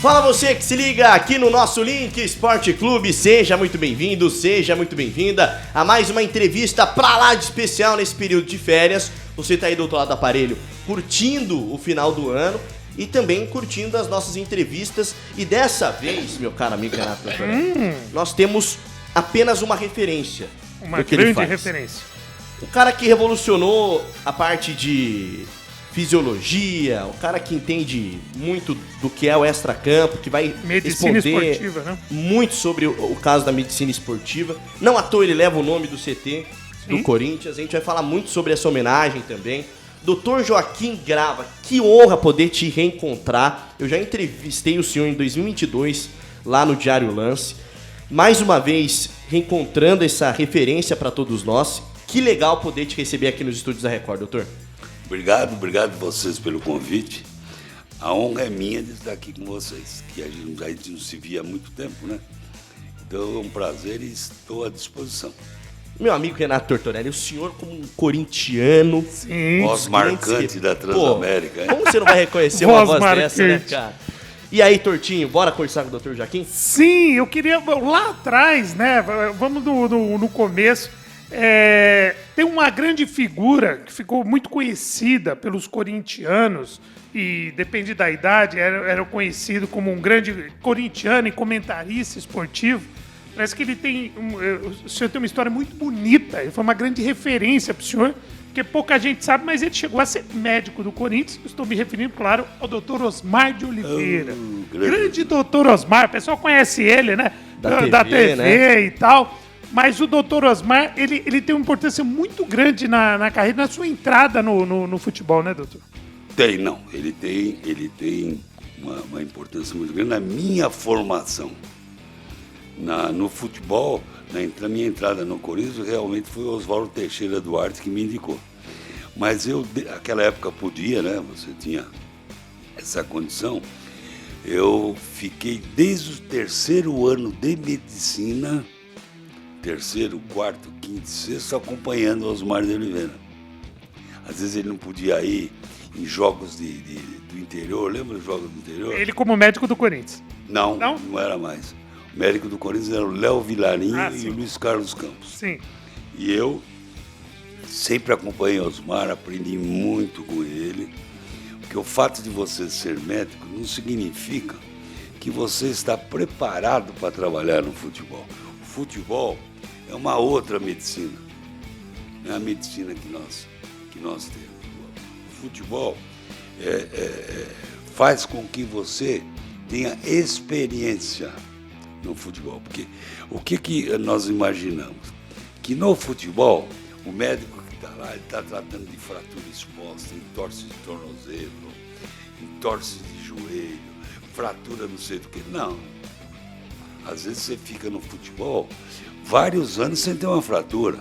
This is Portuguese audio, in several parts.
Fala você que se liga aqui no nosso Link Esporte Clube, seja muito bem-vindo, seja muito bem-vinda a mais uma entrevista pra lá de especial nesse período de férias. Você tá aí do outro lado do aparelho curtindo o final do ano e também curtindo as nossas entrevistas. E dessa vez, meu caro amigo Renato, nós temos apenas uma referência. Uma grande referência. O cara que revolucionou a parte de fisiologia, o cara que entende muito do que é o extracampo, que vai medicina responder esportiva, né? Muito sobre o caso da medicina esportiva. Não à toa ele leva o nome do CT do Corinthians. A gente vai falar muito sobre essa homenagem também. Dr. Joaquim Grava, que honra poder te reencontrar. Eu já entrevistei o senhor em 2022 lá no Diário Lance. Mais uma vez, reencontrando essa referência para todos nós. Que legal poder te receber aqui nos estúdios da Record, doutor. Obrigado vocês pelo convite. A honra é minha de estar aqui com vocês, que a gente não se via há muito tempo, né? Então é um prazer e estou à disposição. Meu amigo Renato Tortorelli, o senhor como um corintiano... Sim. Voz marcante da Transamérica. Como você não vai reconhecer uma voz dessa, né, cara? E aí, Tortinho, bora conversar com o Dr. Joaquim? Sim, eu queria... Lá atrás, né? Vamos no começo. Tem uma grande figura que ficou muito conhecida pelos corintianos e, depende da idade, era conhecido como um grande corintiano e comentarista esportivo. Parece que ele tem... o senhor tem uma história muito bonita. Ele foi uma grande referência para o senhor, porque pouca gente sabe, mas ele chegou a ser médico do Corinthians. Estou me referindo, claro, ao Dr. Osmar de Oliveira. Grande Dr. Osmar. O pessoal conhece ele, né? Da TV, né? E tal. Mas o Dr. Osmar, ele tem uma importância muito grande na carreira, na sua entrada no futebol, né, doutor? Ele tem uma importância muito grande na minha formação. No futebol, na minha entrada no Corinthians, realmente foi o Oswaldo Teixeira Duarte que me indicou. Mas naquela época podia, né? Você tinha essa condição. Eu fiquei desde o terceiro ano de medicina, terceiro, quarto, quinto, sexto, acompanhando o Osmar de Oliveira. Às vezes ele não podia ir em jogos do interior, lembra dos jogos do interior? Ele como médico do Corinthians? Não era mais. O médico do Corinthians era o Léo Vilarinho e o Luiz Carlos Campos. Sim. E eu sempre acompanhei o Osmar, aprendi muito com ele, porque o fato de você ser médico não significa que você está preparado para trabalhar no futebol. O futebol é uma outra medicina, não é a medicina que nós temos. O futebol faz com que você tenha experiência no futebol, porque o que nós imaginamos? Que no futebol, o médico que está lá, ele está tratando de fratura exposta, entorse de tornozelo, entorse de joelho, fratura não sei do que. Não. Às vezes você fica no futebol vários anos sem ter uma fratura.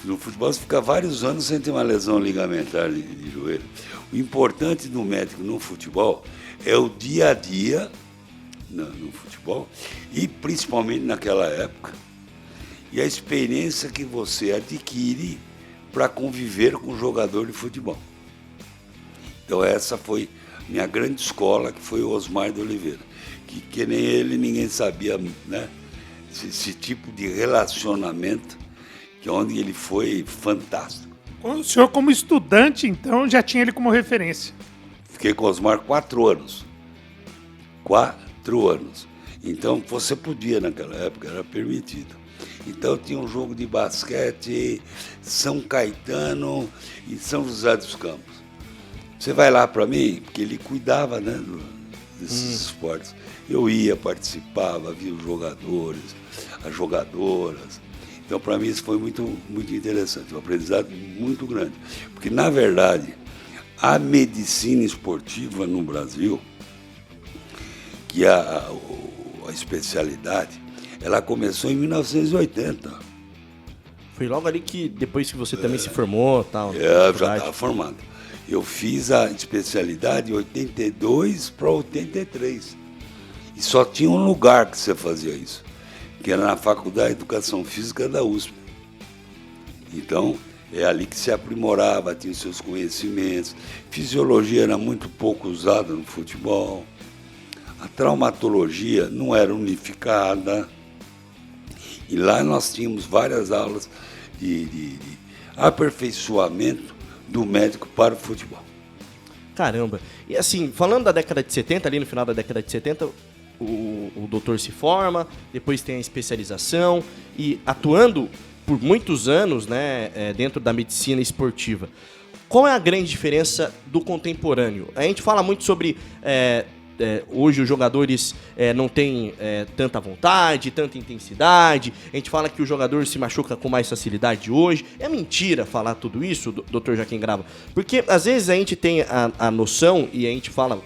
No futebol você fica vários anos sem ter uma lesão ligamentar de joelho. O importante do médico no futebol é o dia a dia no futebol e principalmente naquela época e a experiência que você adquire para conviver com o jogador de futebol. Então essa foi minha grande escola, que foi o Osmar de Oliveira, que nem ele ninguém sabia, né? Esse tipo de relacionamento, que onde ele foi fantástico. O senhor como estudante, então, já tinha ele como referência? Fiquei com o Osmar 4 anos. 4 anos. Então você podia naquela época, era permitido. Então tinha um jogo de basquete, São Caetano e São José dos Campos. Você vai lá para mim, porque ele cuidava, né, desses esportes. Eu ia, participava, via os jogadores, as jogadoras. Então para mim isso foi muito, muito interessante, um aprendizado muito grande. Porque na verdade a medicina esportiva no Brasil, que é a especialidade, ela começou em 1980. Foi logo ali que, depois que você também se formou e tal. Eu já estava formado. Eu fiz a especialidade em 82 para 83. E só tinha um lugar que você fazia isso, que era na Faculdade de Educação Física da USP. Então, é ali que se aprimorava, tinha os seus conhecimentos. Fisiologia era muito pouco usada no futebol. a traumatologia não era unificada. E lá nós tínhamos várias aulas de aperfeiçoamento do médico para o futebol. Caramba. E assim, falando da década de 70, ali no final da década de 70, o doutor se forma, depois tem a especialização e atuando por muitos anos, né, dentro da medicina esportiva. Qual é a grande diferença do contemporâneo? A gente fala muito sobre... hoje os jogadores não têm tanta vontade, tanta intensidade. A gente fala que o jogador se machuca com mais facilidade hoje. É mentira falar tudo isso, Dr. Joaquim Grava? Porque às vezes a gente tem a noção, e a gente fala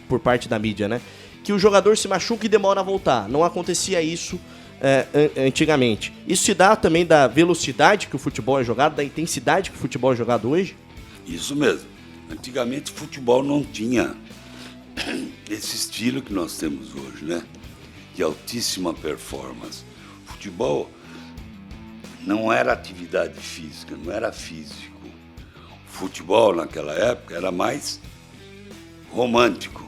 por parte da mídia, né, que o jogador se machuca e demora a voltar. Não acontecia isso antigamente. Isso se dá também da velocidade que o futebol é jogado, da intensidade que o futebol é jogado hoje? Isso mesmo. Antigamente o futebol não tinha esse estilo que nós temos hoje, né? De altíssima performance. Futebol não era atividade física, não era físico. Futebol naquela época era mais romântico,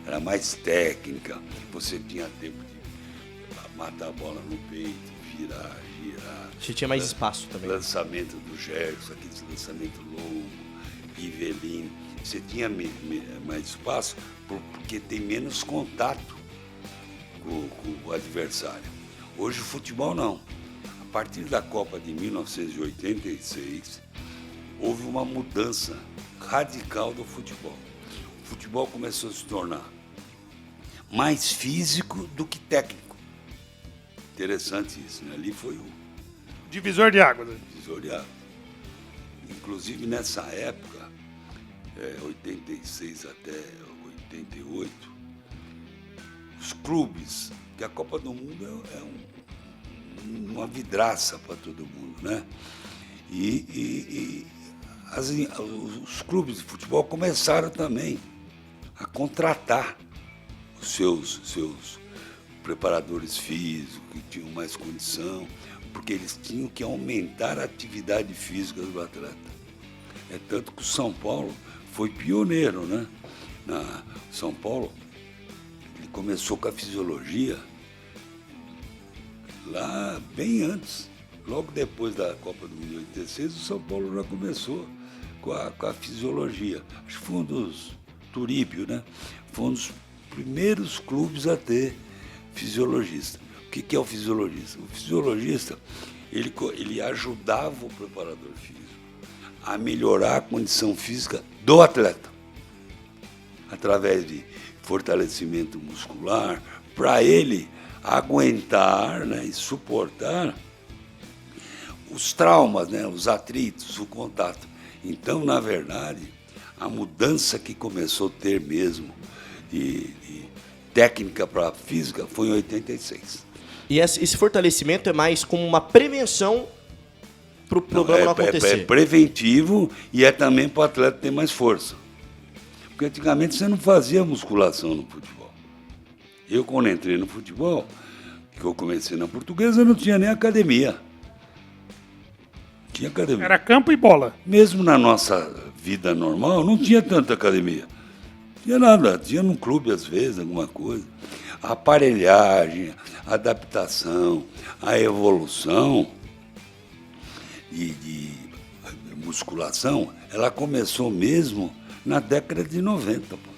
era mais técnica. Você tinha tempo de matar a bola no peito, virar, girar. Você tinha mais espaço também. Lançamento do Gerson, aquele lançamento longo, Rivelino. Você tinha mais espaço porque tem menos contato com o adversário. Hoje o futebol não. A partir da Copa de 1986, houve uma mudança radical do futebol. O futebol começou a se tornar mais físico do que técnico. Interessante isso, né? Ali foi o Divisor de águas. divisor de águas. Inclusive nessa época, 86 até 88, os clubes, que a Copa do Mundo é uma vidraça para todo mundo, né? Os clubes de futebol começaram também a contratar os seus preparadores físicos, que tinham mais condição, porque eles tinham que aumentar a atividade física do atleta. É tanto que o São Paulo foi pioneiro, né? São Paulo, ele começou com a fisiologia lá bem antes. Logo depois da Copa do Mundo de 86, o São Paulo já começou com a fisiologia. Acho que foi um dos... Turíbio, né? Foi um dos primeiros clubes a ter fisiologista. O que é o fisiologista? O fisiologista, ele ajudava o preparador físico a melhorar a condição física do atleta, através de fortalecimento muscular, para ele aguentar, né, e suportar os traumas, né, os atritos, o contato. Então, na verdade, a mudança que começou a ter mesmo de técnica para física foi em 86. E esse fortalecimento é mais como uma prevenção para o problema não acontecer? É preventivo e é também para o atleta ter mais força. Porque antigamente você não fazia musculação no futebol. Eu, quando entrei no futebol, que eu comecei na Portuguesa, não tinha nem academia. Tinha academia. Era campo e bola. Mesmo na nossa vida normal, não tinha tanta academia. Não tinha nada. Tinha num clube, às vezes, alguma coisa. A aparelhagem, a adaptação, a evolução de musculação, ela começou mesmo na década de 90. Pô.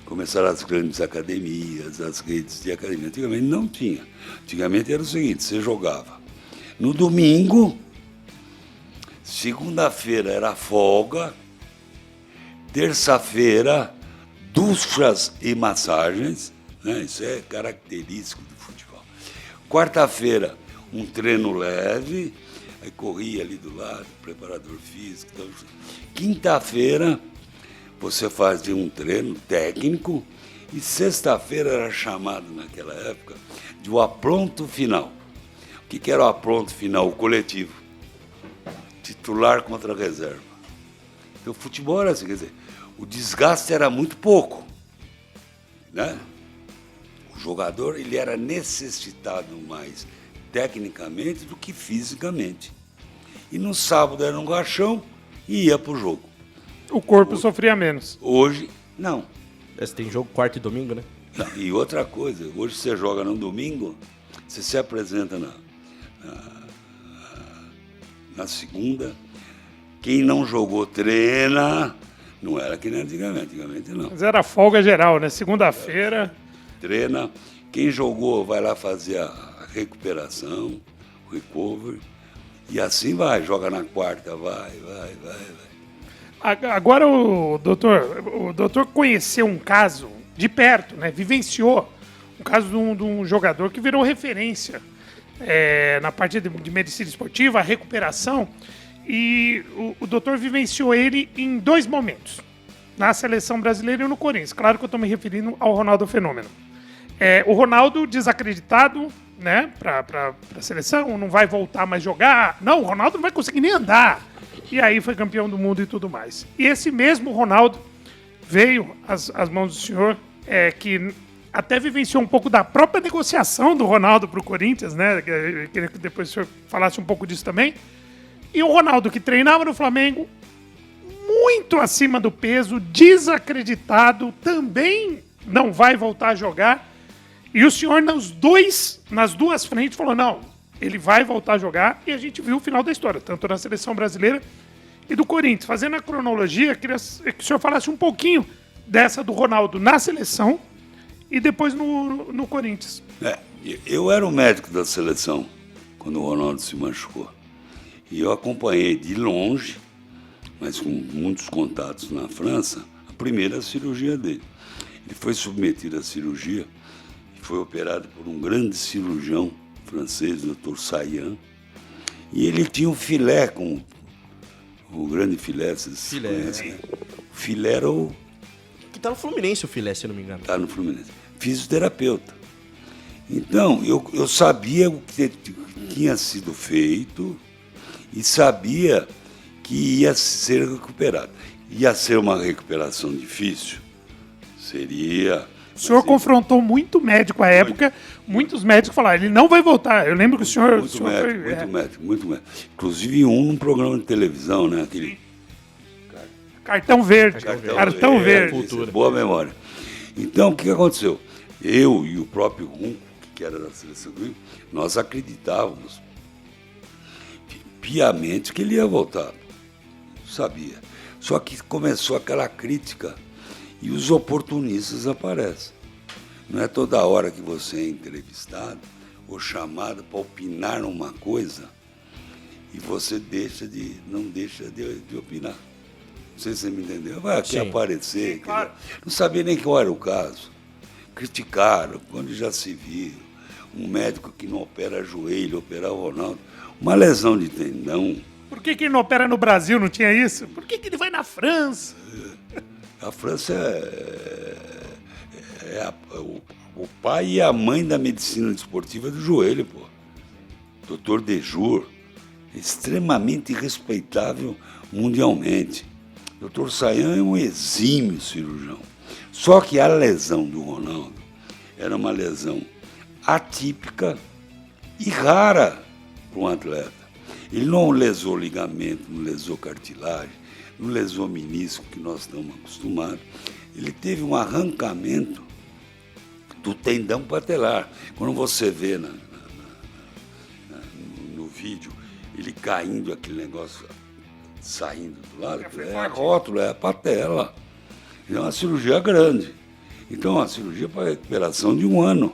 Começaram as grandes academias, as redes de academia. Antigamente não tinha. Antigamente era o seguinte, você jogava no domingo, segunda-feira era folga, terça-feira, duchas e massagens, né? Isso é característico do futebol. Quarta-feira, um treino leve, aí corria ali do lado, preparador físico. Então, quinta-feira, você fazia um treino técnico e sexta-feira era chamado, naquela época, de o apronto final. O que era o apronto final? O coletivo. Titular contra a reserva. Então, o futebol era assim, quer dizer, o desgaste era muito pouco, né? O jogador, ele era necessitado mais tecnicamente do que fisicamente. E no sábado era um rachão e ia para o jogo. O corpo sofria menos. Hoje, não. Tem jogo quarta e domingo, né? E outra coisa, hoje você joga no domingo, você se apresenta na segunda, quem não jogou treina, não era que nem antigamente não. Mas era folga geral, né? Segunda-feira. Treina, quem jogou vai lá fazer a recuperação, o recovery, e assim vai, joga na quarta, vai. Agora o doutor conheceu um caso de perto, né? Vivenciou um caso de um jogador que virou referência na parte de medicina esportiva, a recuperação, e o doutor vivenciou ele em 2 momentos, na seleção brasileira e no Corinthians. Claro que eu estou me referindo ao Ronaldo Fenômeno. O Ronaldo desacreditado, né, para a seleção, não vai voltar mais jogar. Não, o Ronaldo não vai conseguir nem andar. E aí foi campeão do mundo e tudo mais. E esse mesmo Ronaldo veio às mãos do senhor, que até vivenciou um pouco da própria negociação do Ronaldo para o Corinthians, né? Queria que depois o senhor falasse um pouco disso também. E o Ronaldo, que treinava no Flamengo, muito acima do peso, desacreditado, também não vai voltar a jogar. E o senhor, nas 2 frentes, falou, não, ele vai voltar a jogar, e a gente viu o final da história, tanto na seleção brasileira e do Corinthians. Fazendo a cronologia, queria que o senhor falasse um pouquinho dessa do Ronaldo na seleção e depois no Corinthians. Eu era o médico da seleção quando o Ronaldo se machucou. E eu acompanhei de longe, mas com muitos contatos na França, a primeira cirurgia dele. Ele foi submetido à cirurgia e foi operado por um grande cirurgião francês, o Dr. Saillant, e ele tinha um filé com o grande filé, vocês conhecem, né? O filé era o... Que tá no Fluminense o filé, se eu não me engano. Tá no Fluminense. Fisioterapeuta. Então, eu sabia o que tinha sido feito e sabia que ia ser recuperado. Ia ser uma recuperação difícil? Seria... O senhor confrontou muito médico à época, muitos médicos falaram, ele não vai voltar. Eu lembro que o senhor... Muito médico. Inclusive num programa de televisão, né? Aquele... Cartão Verde. Cartão Verde. Cultura. Boa memória. Então, o que aconteceu? Eu e o próprio Runco, que era da seleção do Rio, nós acreditávamos piamente que ele ia voltar. Sabia. Só que começou aquela crítica e os oportunistas aparecem. Não é toda hora que você é entrevistado ou chamado para opinar numa coisa e você não deixa de opinar. Não sei se você me entendeu. Vai aqui aparecer. Sim, claro. Não sabia nem qual era o caso. Criticaram, quando já se viu. Um médico que não opera joelho, operar o Ronaldo. Uma lesão de tendão. Por que ele não opera no Brasil, não tinha isso? Por que ele vai na França? A França o pai e a mãe da medicina desportiva do joelho, pô. Dr. Dejour, extremamente respeitável mundialmente. Dr. Saillant é um exímio cirurgião. Só que a lesão do Ronaldo era uma lesão atípica e rara para um atleta. Ele não lesou ligamento, não lesou cartilagem, não lesou menisco, que nós estamos acostumados. Ele teve um arrancamento do tendão patelar. Quando você vê no vídeo ele caindo, aquele negócio saindo do lado, é rótulo, é a patela. É uma cirurgia grande. Então, uma cirurgia para recuperação de 1 ano.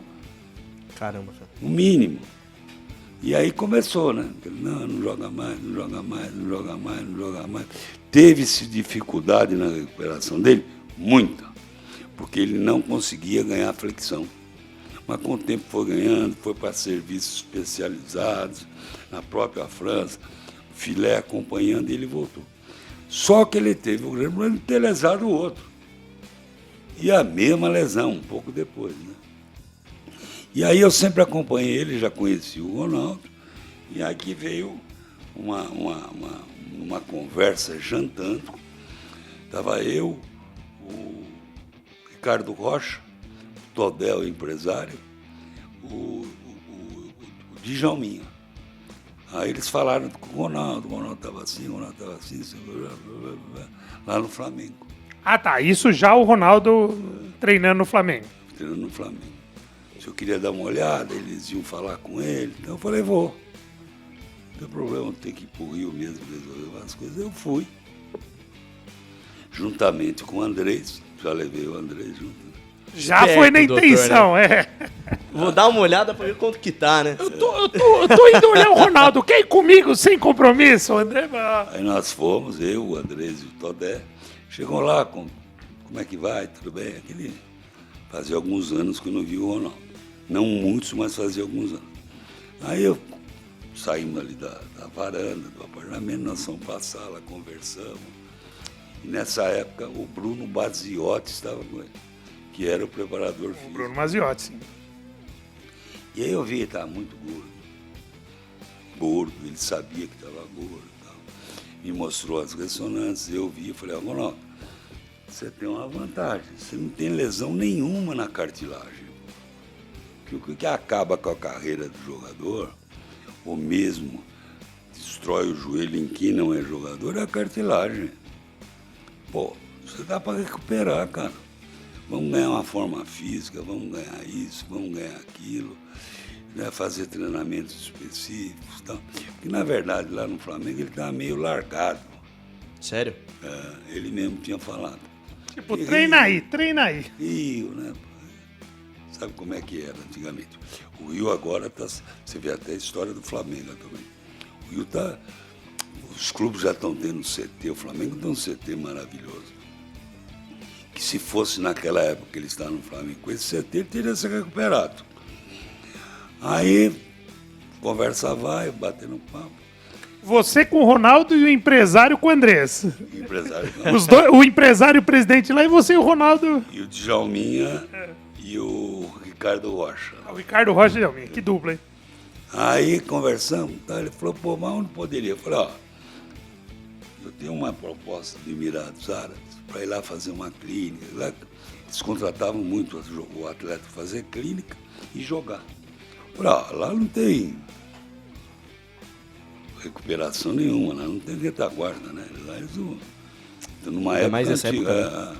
Caramba, cara. No mínimo. E aí começou, né? Não joga mais, não joga mais, não joga mais, não joga mais. Teve-se dificuldade na recuperação dele? Muita. Porque ele não conseguia ganhar flexão. Mas com o tempo foi ganhando, foi para serviços especializados, na própria França, filé acompanhando e ele voltou. Só que ele teve o grande problema de ter lesado o outro. E a mesma lesão, um pouco depois, né? E aí eu sempre acompanhei ele, já conheci o Ronaldo, e aqui veio uma conversa jantando. Estava eu, o Ricardo Rocha, o Todel, empresário, o Djalminha. Aí eles falaram com o Ronaldo estava assim, lá no Flamengo. Ah, tá. Isso já o Ronaldo treinando no Flamengo. treinando no Flamengo. Se eu queria dar uma olhada, eles iam falar com ele. Então eu falei, vou. Não tem problema, ter que ir pro Rio mesmo resolver as coisas. Eu fui. Juntamente com o Andrés, já levei o Andrés junto. Já Esperto, foi na doutor, intenção, Vou dar uma olhada pra ver quanto que tá, né? Eu tô indo olhar o Ronaldo. Quer ir comigo sem compromisso, André? Aí nós fomos, eu, o Andrés e o Todé. Chegou lá, como é que vai? Tudo bem? Fazia alguns anos que eu não vi o Ronaldo. Não muitos, mas fazia alguns anos. Aí saímos ali da varanda, do apartamento, nós fomos para a sala, conversamos. E nessa época o Bruno Baziotti estava com ele, que era o preparador físico. Bruno Maziotti, sim. E aí eu vi, ele estava muito gordo. Gordo, ele sabia que estava gordo e tal. Me mostrou as ressonâncias, eu vi e falei, Ronaldo, você tem uma vantagem, você não tem lesão nenhuma na cartilagem. Porque o que acaba com a carreira do jogador, ou mesmo destrói o joelho em quem não é jogador, é a cartilagem. Pô, você dá para recuperar, cara. Vamos ganhar uma forma física, vamos ganhar isso, vamos ganhar aquilo, né? Fazer treinamentos específicos e tal. Porque, na verdade, lá no Flamengo, ele estava meio largado. Sério? Ele mesmo tinha falado. Tipo, treina aí. Rio, né? Sabe como é que era antigamente? O Rio agora tá. Você vê até a história do Flamengo também. O Rio tá. Os clubes já estão tendo CT, o Flamengo tem um CT maravilhoso. Que se fosse naquela época que ele estava no Flamengo com esse CT, ele teria se recuperado. Aí, conversa vai, batendo papo. Você com o Ronaldo e o empresário com o Andrés. Empresário. O empresário e o presidente lá e você e o Ronaldo. E o Djalminha e o Ricardo Rocha. O Ricardo Rocha e Djalminha, que dupla, hein? Aí conversamos, tá? Ele falou, pô, mas onde poderia? Eu falei, ó, eu tenho uma proposta do Emirados Árabes para ir lá fazer uma clínica. Lá, eles contratavam muito o atleta para fazer clínica e jogar. Eu falei, ó, lá não tem recuperação nenhuma, lá não tem retaguarda, né? Lá eles estão numa época mais essa antiga. época, né?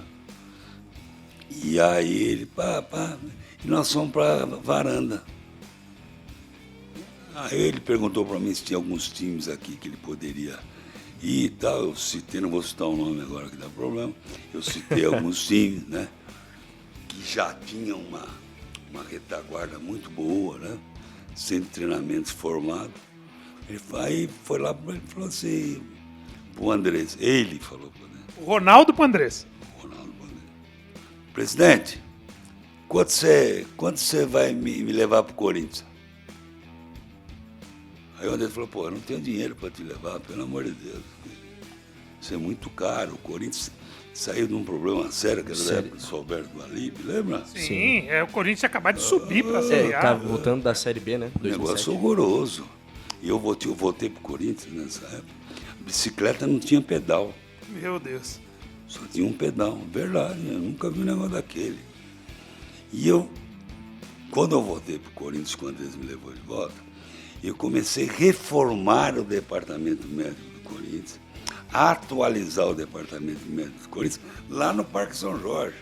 E aí ele, e nós fomos para varanda. Aí ele perguntou para mim se tinha alguns times aqui que ele poderia ir e tal. Eu citei, não vou citar o nome agora que dá problema. Eu citei alguns times, né? Que já tinham uma retaguarda muito boa, né? Centro de treinamentos formado. Aí foi lá e falou assim, pro Andrés, ele falou pro Andrés. O Ronaldo pro Andrés. Ronaldo pro Andrés. Presidente, quanto você vai me levar pro Corinthians? Aí o Andrés falou, pô, eu não tenho dinheiro para te levar, pelo amor de Deus. Isso é muito caro. O Corinthians saiu de um problema sério, que era da época do Alberto Alib, lembra? Sim, o Corinthians tinha acabado de subir pra Série A. Tá voltando da Série B, né? Negócio horroroso. E eu voltei pro Corinthians nessa época. A bicicleta não tinha pedal. Meu Deus. Só tinha um pedal. Verdade, eu nunca vi um negócio daquele. E quando eu voltei pro Corinthians, quando eles me levou de volta, eu comecei a reformar o departamento médico do Corinthians, atualizar o departamento médico do Corinthians lá no Parque São Jorge,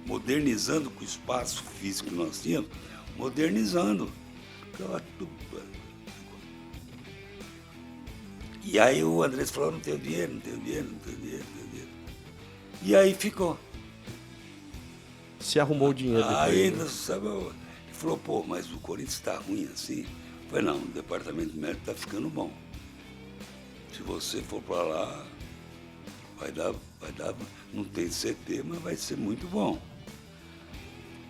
modernizando com o espaço físico que nós tínhamos, modernizando. E aí o Andrés falou, não tenho dinheiro. E aí ficou. Se arrumou o dinheiro depois. Aí, né? sabe, ele falou, pô, mas o Corinthians está ruim assim. Eu falei, não, o departamento médico está ficando bom. Se você for para lá, vai dar, não tem CT, mas vai ser muito bom.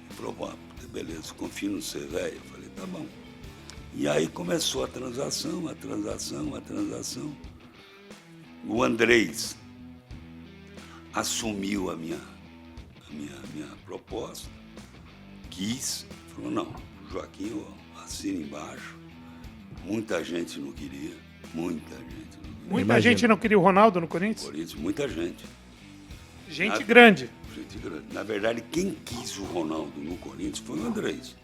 Ele falou, bom, beleza, confio no você, velho. Eu falei, tá bom. E aí começou a transação. O Andrés assumiu a minha proposta, falou, não, Joaquim, assina embaixo. Muita gente não queria, Muita gente não queria o Ronaldo no Corinthians? Muita gente. Gente grande. Na verdade, quem quis o Ronaldo no Corinthians foi o Andrés.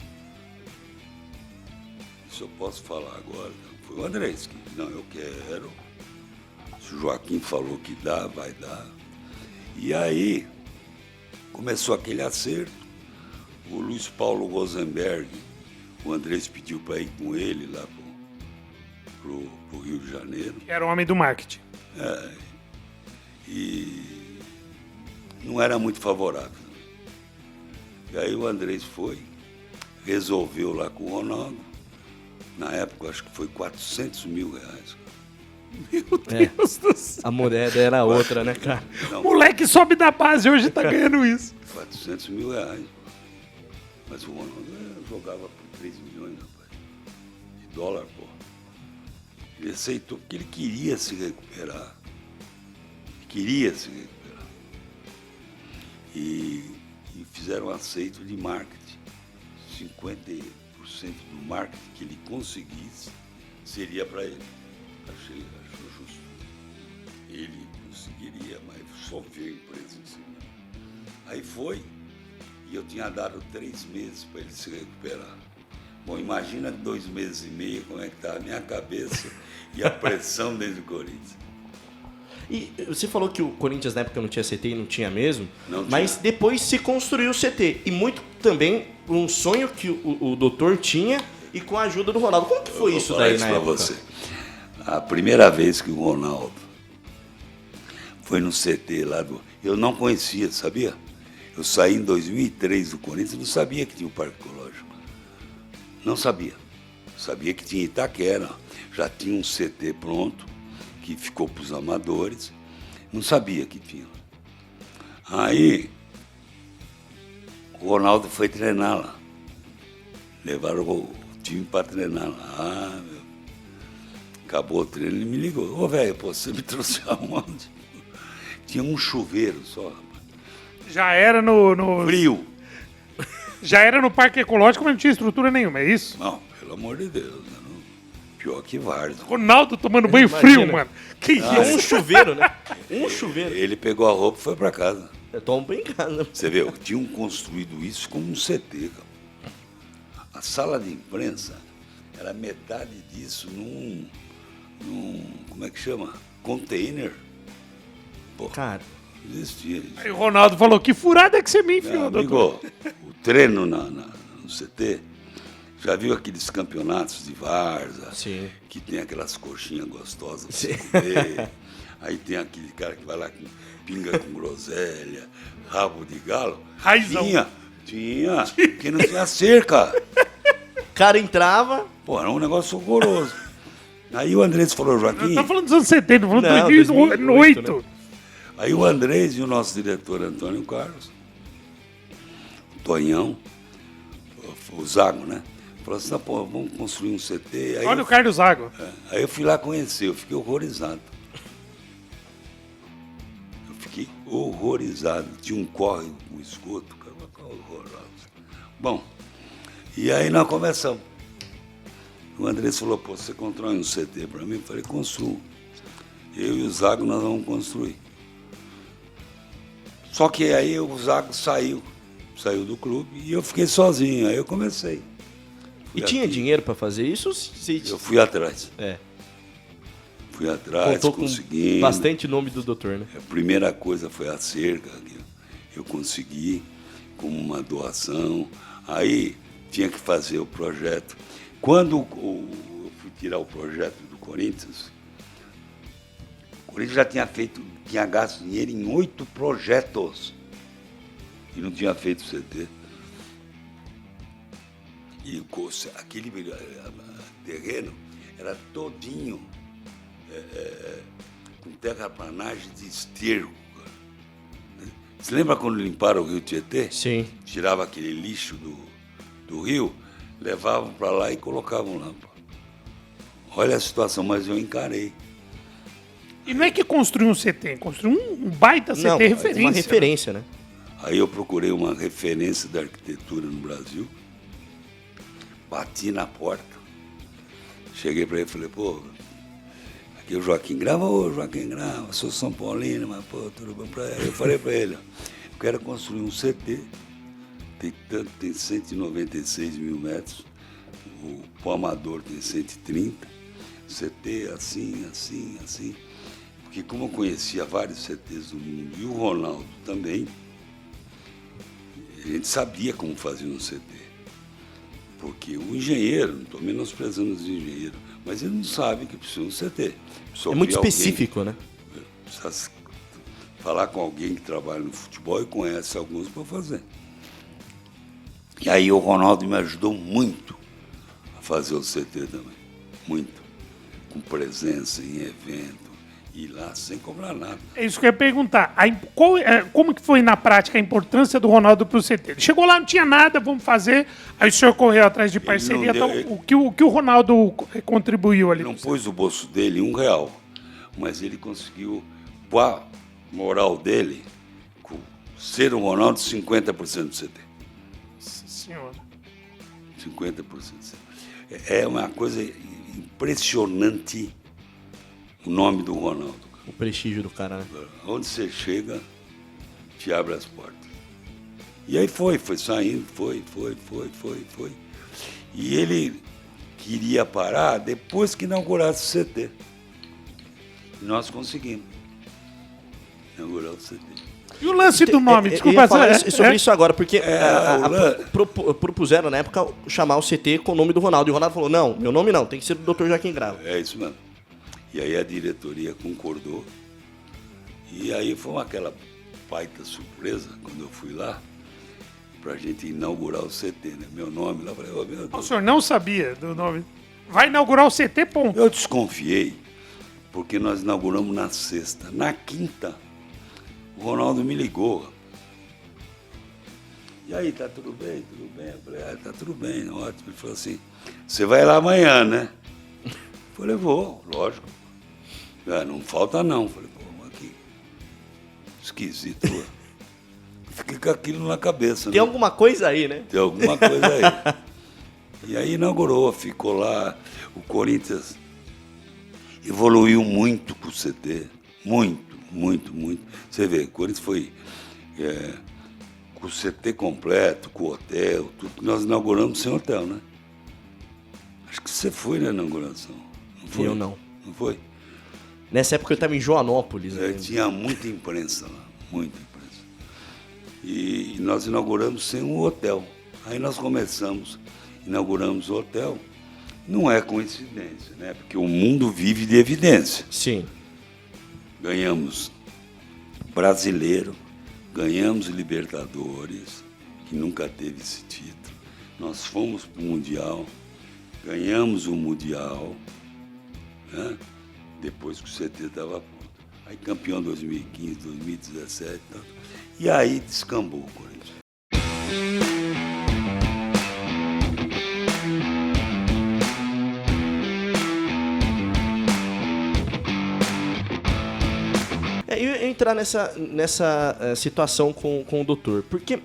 Isso eu posso falar agora. Foi o Andrés que, não, eu quero. Se o Joaquim falou que dá, vai dar. E aí, começou aquele acerto. o Luiz Paulo Rosenberg, o Andrés pediu para ir com ele lá pro Rio de Janeiro. Que era o homem do marketing. E não era muito favorável. E aí o Andrés foi, resolveu lá com o Ronaldo. Na época, acho que foi R$400 mil. Meu Deus do céu. A moeda era outra, né, cara? Não, Moleque sobe da base, hoje tá ganhando isso. R$400 mil. Mas o Ronaldo jogava por 3 milhões, rapaz, de dólar, pô. Ele aceitou porque ele queria se recuperar. E fizeram um aceito de marketing. 50% do marketing que ele conseguisse seria para ele. Achou justo. Ele conseguiria, mas só veio a empresa em cima. Aí foi, e eu tinha dado 3 meses para ele se recuperar. Bom, imagina 2 meses e meio como é que está a minha cabeça e a pressão dentro do Corinthians. E você falou que o Corinthians na época não tinha CT e não tinha mesmo, Não mas tinha. depois se construiu o CT. E muito também um sonho que o doutor tinha e com a ajuda do Ronaldo. Como que foi isso daí na pra época? você. A primeira vez que o Ronaldo foi no CT lá eu não conhecia, sabia? Eu saí em 2003 do Corinthians, não sabia que tinha o Parque Ecológico. Não sabia. Sabia que tinha Itaquera, já tinha um CT pronto, que ficou para os amadores. Não sabia que tinha. Aí, o Ronaldo foi treinar lá. Levaram o time para treinar lá. Acabou o treino, ele me ligou. Ô, velho, você me trouxe aonde? Tinha um chuveiro só, rapaz. Já era no Frio. Já era no Parque Ecológico, mas não tinha estrutura nenhuma, é isso? Não, pelo amor de Deus. Pior que Várzea. Ronaldo tomando banho frio, mano. Que isso? Um chuveiro, né? Um chuveiro. Ele pegou a roupa e foi para casa. Eu tomo bem em casa. Você vê, tinham construído isso como um CT, cara. A sala de imprensa era metade disso num como é que chama? Container. Pô, Cara, não existia isso. Aí o Ronaldo falou, que furada é que você me Meu enfiou, doutor? amigo, o treino no CT, já viu aqueles campeonatos de Várzea? Sim. Que tem aquelas coxinhas gostosas pra Sim. você comer. Aí tem aquele cara que vai lá com pinga com groselha, rabo de galo. Raizão. Tinha, porque não tinha cerca. o cara entrava... Pô, era um negócio horroroso. Aí o Andrés falou, Joaquim... Tá falando dos anos 70, falando de Não, 2008. 2008, Aí o Andrés e o nosso diretor Antônio Carlos, o Tonhão, o Zago, né? Falou assim, pô, vamos construir um CT. Aí Olha o Carlos Zago. Aí eu fui lá conhecer, eu fiquei horrorizado. Tinha um córrego com esgoto, cara, uma coisa horrorosa. Bom, e aí nós começamos. O Andrés falou, pô, você constrói um CT para mim? Eu falei, construo. Eu e o Zago nós vamos construir. Só que aí o Zago saiu do clube e eu fiquei sozinho. Aí eu comecei. E tinha dinheiro pra fazer isso? Eu fui atrás. Fui atrás, Contou consegui. com bastante nome do doutor, né? A primeira coisa foi a cerca, que eu consegui como uma doação. Aí tinha que fazer o projeto. Quando eu fui tirar o projeto do Corinthians, o Corinthians já tinha gasto dinheiro em 8 projetos e não tinha feito CT. E aquele terreno era todinho com terraplanagem de esterco. Cara. Você lembra quando limparam o Rio Tietê? Sim. Tirava aquele lixo do rio, levavam para lá e colocavam lá. Olha a situação, mas eu encarei. E não é que construiu um CT, construiu um baita CT referência. Uma referência, né? Aí eu procurei uma referência da arquitetura no Brasil, bati na porta, cheguei para ele e falei, pô, aqui é o Joaquim Grava, sou São Paulino, mas pô, tudo bom pra ele. Eu falei para ele, eu quero construir um CT, tem 196 mil metros, o amador tem 130, CT assim, porque como eu conhecia vários CTs do mundo, e o Ronaldo também, A gente sabia como fazer um CT. Porque o engenheiro, não estou menosprezando os engenheiros, mas ele não sabe que precisa de um CT. É muito específico, né? Precisa falar com alguém que trabalha no futebol e conhece alguns para fazer. E aí o Ronaldo me ajudou muito a fazer o CT também. Muito. Com presença em evento. Ir lá sem cobrar nada. É isso que eu ia perguntar. Como que foi na prática a importância do Ronaldo para o CT? Ele chegou lá, não tinha nada, vamos fazer. Aí o senhor correu atrás de parceria. O que o Ronaldo contribuiu ali? Não pôs o bolso dele R$1, mas ele conseguiu, com a moral dele, ser o Ronaldo 50% do CT. Senhor. 50% do CT. É uma coisa impressionante. O nome do Ronaldo. O prestígio do cara, né? Onde você chega, te abre as portas. E aí foi saindo, foi. E ele queria parar depois que inaugurasse o CT. E nós conseguimos inaugurar o CT. E o lance do nome? Desculpa. Eu ia falar sobre isso agora, porque propuseram na época chamar o CT com o nome do Ronaldo. E o Ronaldo falou, não, meu nome não, tem que ser do Dr. Joaquim Grava. É isso mesmo. E aí a diretoria concordou. E aí foi aquela baita surpresa quando eu fui lá pra gente inaugurar o CT, né? Meu nome lá, eu falei, oh, meu Deus. O senhor não sabia do nome? Vai inaugurar o CT, ponto. Eu desconfiei, porque nós inauguramos na sexta. Na quinta, o Ronaldo me ligou. E aí, tá tudo bem? Tudo bem? Eu falei, tá tudo bem, ótimo. Ele falou assim, você vai lá amanhã, né? Eu falei, vou, lógico. Não falta não. Falei, pô, mas que esquisito. Fiquei com aquilo na cabeça. Tem alguma coisa aí, né? Tem alguma coisa aí. E aí inaugurou, ficou lá. O Corinthians evoluiu muito com o CT. Muito. Você vê, o Corinthians foi com o CT completo, com o hotel, tudo. Nós inauguramos sem hotel, né? Acho que você foi na inauguração. Não foi? Eu não. Não foi? Nessa época eu estava em Joanópolis. Tinha muita imprensa lá, muita imprensa. E nós inauguramos sem um hotel. Aí nós inauguramos o hotel. Não é coincidência, né? Porque o mundo vive de evidência. Sim. Ganhamos Brasileiro, ganhamos Libertadores, que nunca teve esse título. Nós fomos para o Mundial, ganhamos o Mundial, né? Depois que o CT estava pronto. Aí campeão 2015, 2017, e aí descambou o Corinthians. Eu ia entrar nessa situação com o doutor, porque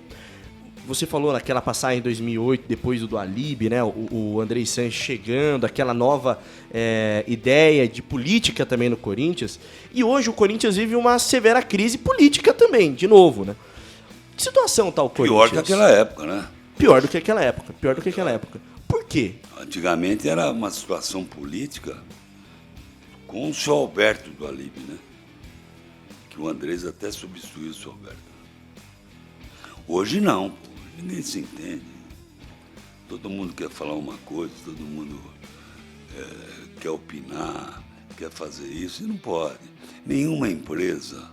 você falou naquela passagem em 2008, depois do Alib, né? O Andrei Sanches chegando, aquela nova ideia de política também no Corinthians. E hoje o Corinthians vive uma severa crise política também, de novo, né? Que situação tá o Corinthians? Pior que aquela época, né? Pior do que aquela época. Por quê? Antigamente era uma situação política com o seu Alberto do Alib, né? Que o Andrés até substituiu o seu Alberto. Hoje não, pô. Ninguém se entende. Todo mundo quer falar uma coisa, todo mundo quer opinar, quer fazer isso, e não pode. Nenhuma empresa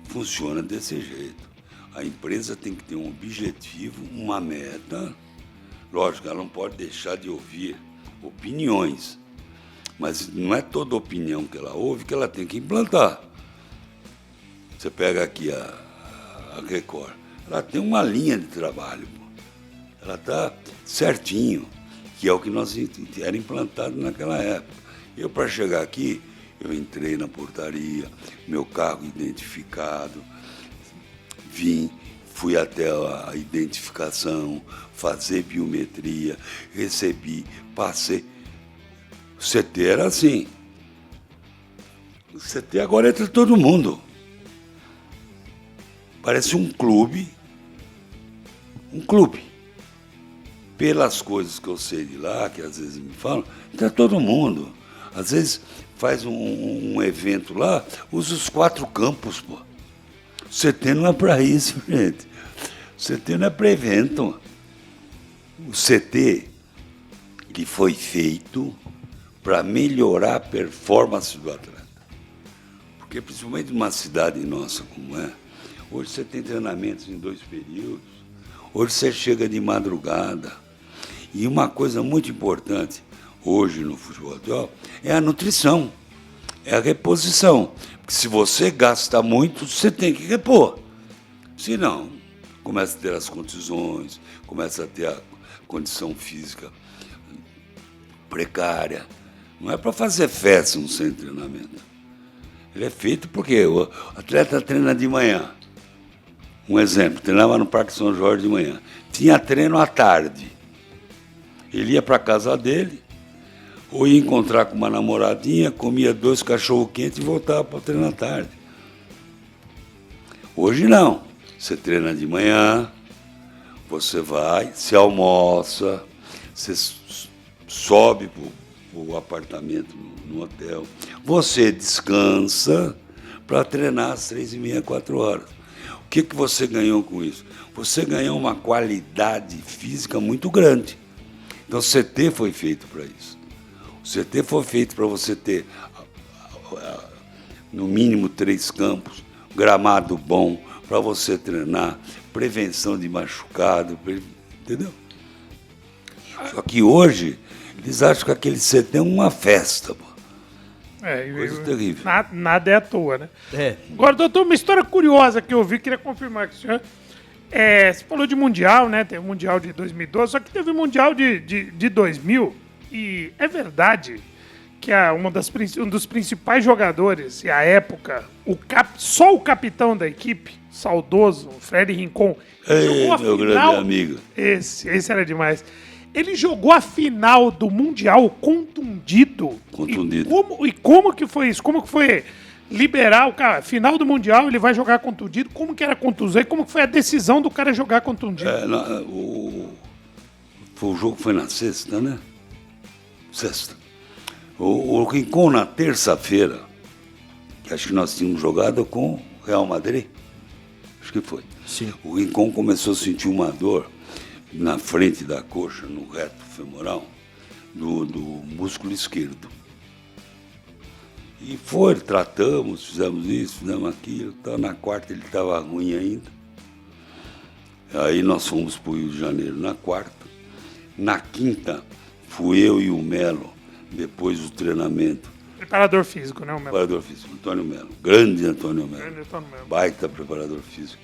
funciona desse jeito. A empresa tem que ter um objetivo, uma meta. Lógico, ela não pode deixar de ouvir opiniões, mas não é toda opinião que ela ouve que ela tem que implantar. Você pega aqui a Record. Ela tem uma linha de trabalho, pô. Ela está certinho, que é o que nós era implantado naquela época. Eu, para chegar aqui, eu entrei na portaria, meu carro identificado, fui até a identificação, fazer biometria, recebi, passei. O CT era assim. O CT agora entra todo mundo. Parece um clube. Pelas coisas que eu sei de lá, que às vezes me falam, entra todo mundo. Às vezes faz um evento lá, usa os 4 campos, pô. O CT não é para isso, gente. O CT não é para evento. O CT ele foi feito para melhorar a performance do atleta. Porque principalmente numa cidade nossa como é, hoje você tem treinamentos em 2 períodos, hoje você chega de madrugada. E uma coisa muito importante hoje no futebol atual é a nutrição, é a reposição. Porque se você gasta muito, você tem que repor. Senão, começa a ter as contusões, começa a ter a condição física precária. Não é para fazer festa um sem treinamento. Ele é feito porque o atleta treina de manhã. Um exemplo, treinava no Parque São Jorge de manhã. Tinha treino à tarde. Ele ia para a casa dele, ou ia encontrar com uma namoradinha, comia 2 cachorro-quentes e voltava para treinar à tarde. Hoje não. Você treina de manhã, você vai, se almoça, você sobe para o apartamento no hotel, você descansa para treinar às 3h30, 4 horas. O que você ganhou com isso? Você ganhou uma qualidade física muito grande. Então o CT foi feito para isso. O CT foi feito para você ter, no mínimo, 3 campos, gramado bom, para você treinar, prevenção de machucado, entendeu? Só que hoje, eles acham que aquele CT é uma festa, pô. Coisa terrível. Nada é à toa, né? É. Agora, doutor, uma história curiosa que eu ouvi, queria confirmar com o senhor. Você falou de Mundial, né? Teve o Mundial de 2012, só que teve o Mundial de 2000. E é verdade que um dos principais jogadores, e à época, só o capitão da equipe, saudoso, Fred Rincon, jogou a final. Meu grande amigo. Esse era demais. Ele jogou a final do Mundial contundido. Contundido. E como que foi isso? Como que foi liberar o cara? Final do Mundial, ele vai jogar contundido. Como que era contusão? E como que foi a decisão do cara jogar contundido? O jogo foi na sexta, né? Sexta. O Rincon, na terça-feira, que acho que nós tínhamos jogado com o Real Madrid. Acho que foi. Sim. O Rincon começou a sentir uma dor na frente da coxa, no reto femoral, do músculo esquerdo. E tratamos, fizemos isso, fizemos aquilo. Então, na quarta ele estava ruim ainda. Aí nós fomos para o Rio de Janeiro na quarta. Na quinta, fui eu e o Melo, depois do treinamento. Preparador físico, né, o Melo? Preparador físico, Antônio Melo. Grande Antônio Melo. Grande Antônio Melo. Baita preparador físico.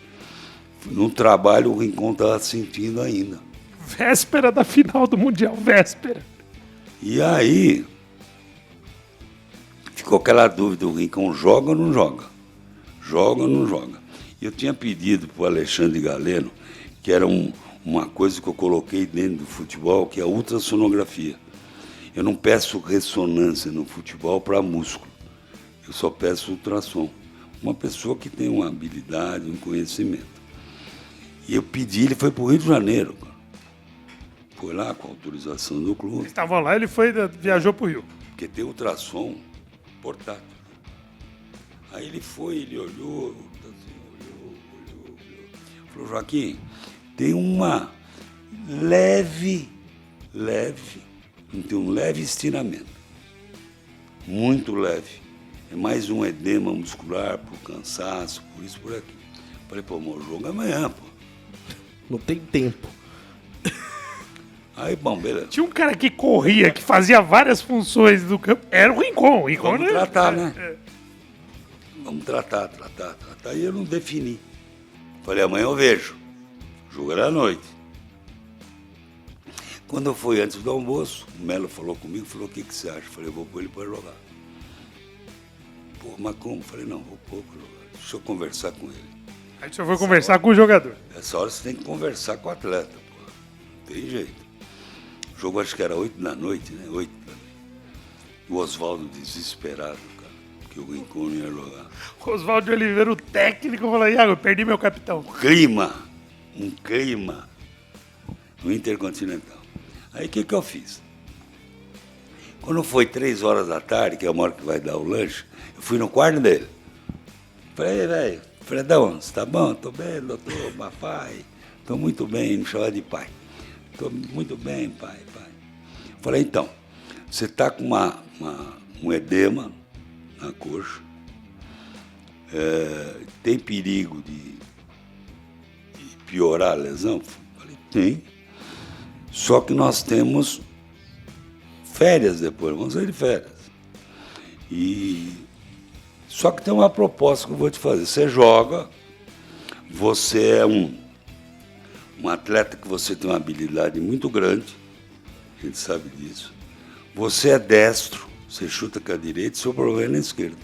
No trabalho, o Rincon estava sentindo ainda. Véspera da final do Mundial, véspera. E aí, ficou aquela dúvida, o Rincon joga ou não joga? Joga ou não joga? E eu tinha pedido para o Alexandre Galeno, que era uma coisa que eu coloquei dentro do futebol, que é a ultrassonografia. Eu não peço ressonância no futebol para músculo, eu só peço ultrassom. Uma pessoa que tem uma habilidade, um conhecimento. E eu pedi, ele foi para o Rio de Janeiro. Foi lá com a autorização do clube. Eles estavam lá, ele viajou para o Rio. Porque tem ultrassom portátil. Aí ele foi, ele olhou, falou, Joaquim, tem uma leve, tem um leve estiramento. Muito leve. É mais um edema muscular, por cansaço, por isso, por aquilo. Falei, pô, o jogo é amanhã, pô. Não tem tempo. Aí, bom, beleza. Tinha um cara que corria, que fazia várias funções do campo. Era o Rincon. Vamos tratar, né? Vamos tratar. E eu não defini. Falei, amanhã eu vejo. O jogo era à noite. Quando eu fui antes do almoço, o Melo falou comigo, falou, o que você acha? Falei, eu vou pôr ele para jogar. Pô, mas como? Falei, não, vou pôr para jogar. Deixa eu conversar com ele. Aí o senhor foi conversar com o jogador. Essa hora você tem que conversar com o atleta, pô. Não tem jeito. O jogo acho que era 8 da noite, né? 8 da noite. O Oswaldo desesperado, cara, que o Rincon não ia jogar. Oswaldo de Oliveira, o técnico, falou, Iago, eu perdi meu capitão. Um clima no Intercontinental. Aí o que eu fiz? Quando foi 3 horas da tarde, que é a hora que vai dar o lanche, eu fui no quarto dele. Falei, velho, Fredão, você tá bom? Tô bem, doutor, papai. Estou muito bem, me chamava de pai. Estou muito bem, pai. Falei, então, você está com um edema na coxa, tem perigo de piorar a lesão? Falei, tem. Só que nós temos férias depois, vamos sair de férias. Só que tem uma proposta que eu vou te fazer. Você joga, você é um atleta que você tem uma habilidade muito grande, a gente sabe disso. Você é destro, você chuta com a direita, seu problema é na esquerda.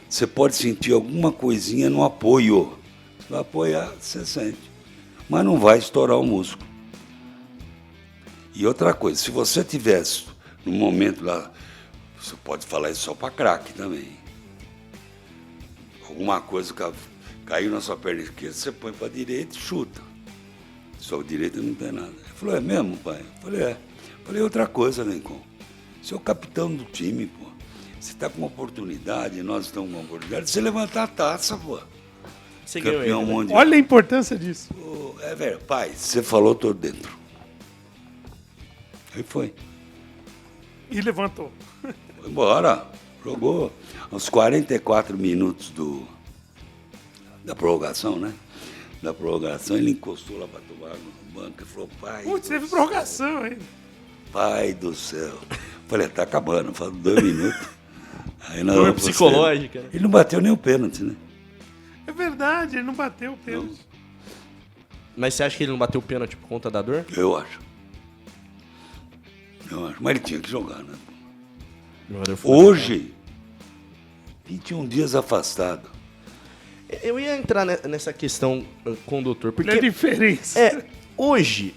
Você pode sentir alguma coisinha no apoio. Você vai apoiar, você sente. Mas não vai estourar o músculo. E outra coisa, se você tivesse no momento lá, você pode falar isso só para craque também. Alguma coisa caiu na sua perna esquerda, você põe para a direita e chuta. Sua direita não tem nada. Ele falou, é mesmo, pai? Eu falei, é. Eu falei, outra coisa, Lincoln. Você é o capitão do time, pô. Você está com uma oportunidade, nós estamos com uma oportunidade de você levantar a taça, pô. Você ganhou ele, né? Mundial. Olha a importância disso. É, velho, pai, você falou, tô dentro. Aí foi. E levantou. Foi embora, jogou. Aos 44 minutos da prorrogação, né? Da prorrogação, ele encostou lá para tomar no banco e falou, pai. Putz, teve prorrogação ainda. Pai do céu. Falei, tá acabando, faltam 2 minutos. Aí nós Dor psicológica. Né? Ele não bateu nem o pênalti, né? É verdade, ele não bateu o pênalti. Mas você acha que ele não bateu o pênalti por conta da dor? Eu acho. Mas ele tinha que jogar, né? Hoje, 21 dias afastado. Eu ia entrar nessa questão com o doutor, porque... Olha a diferença. Hoje,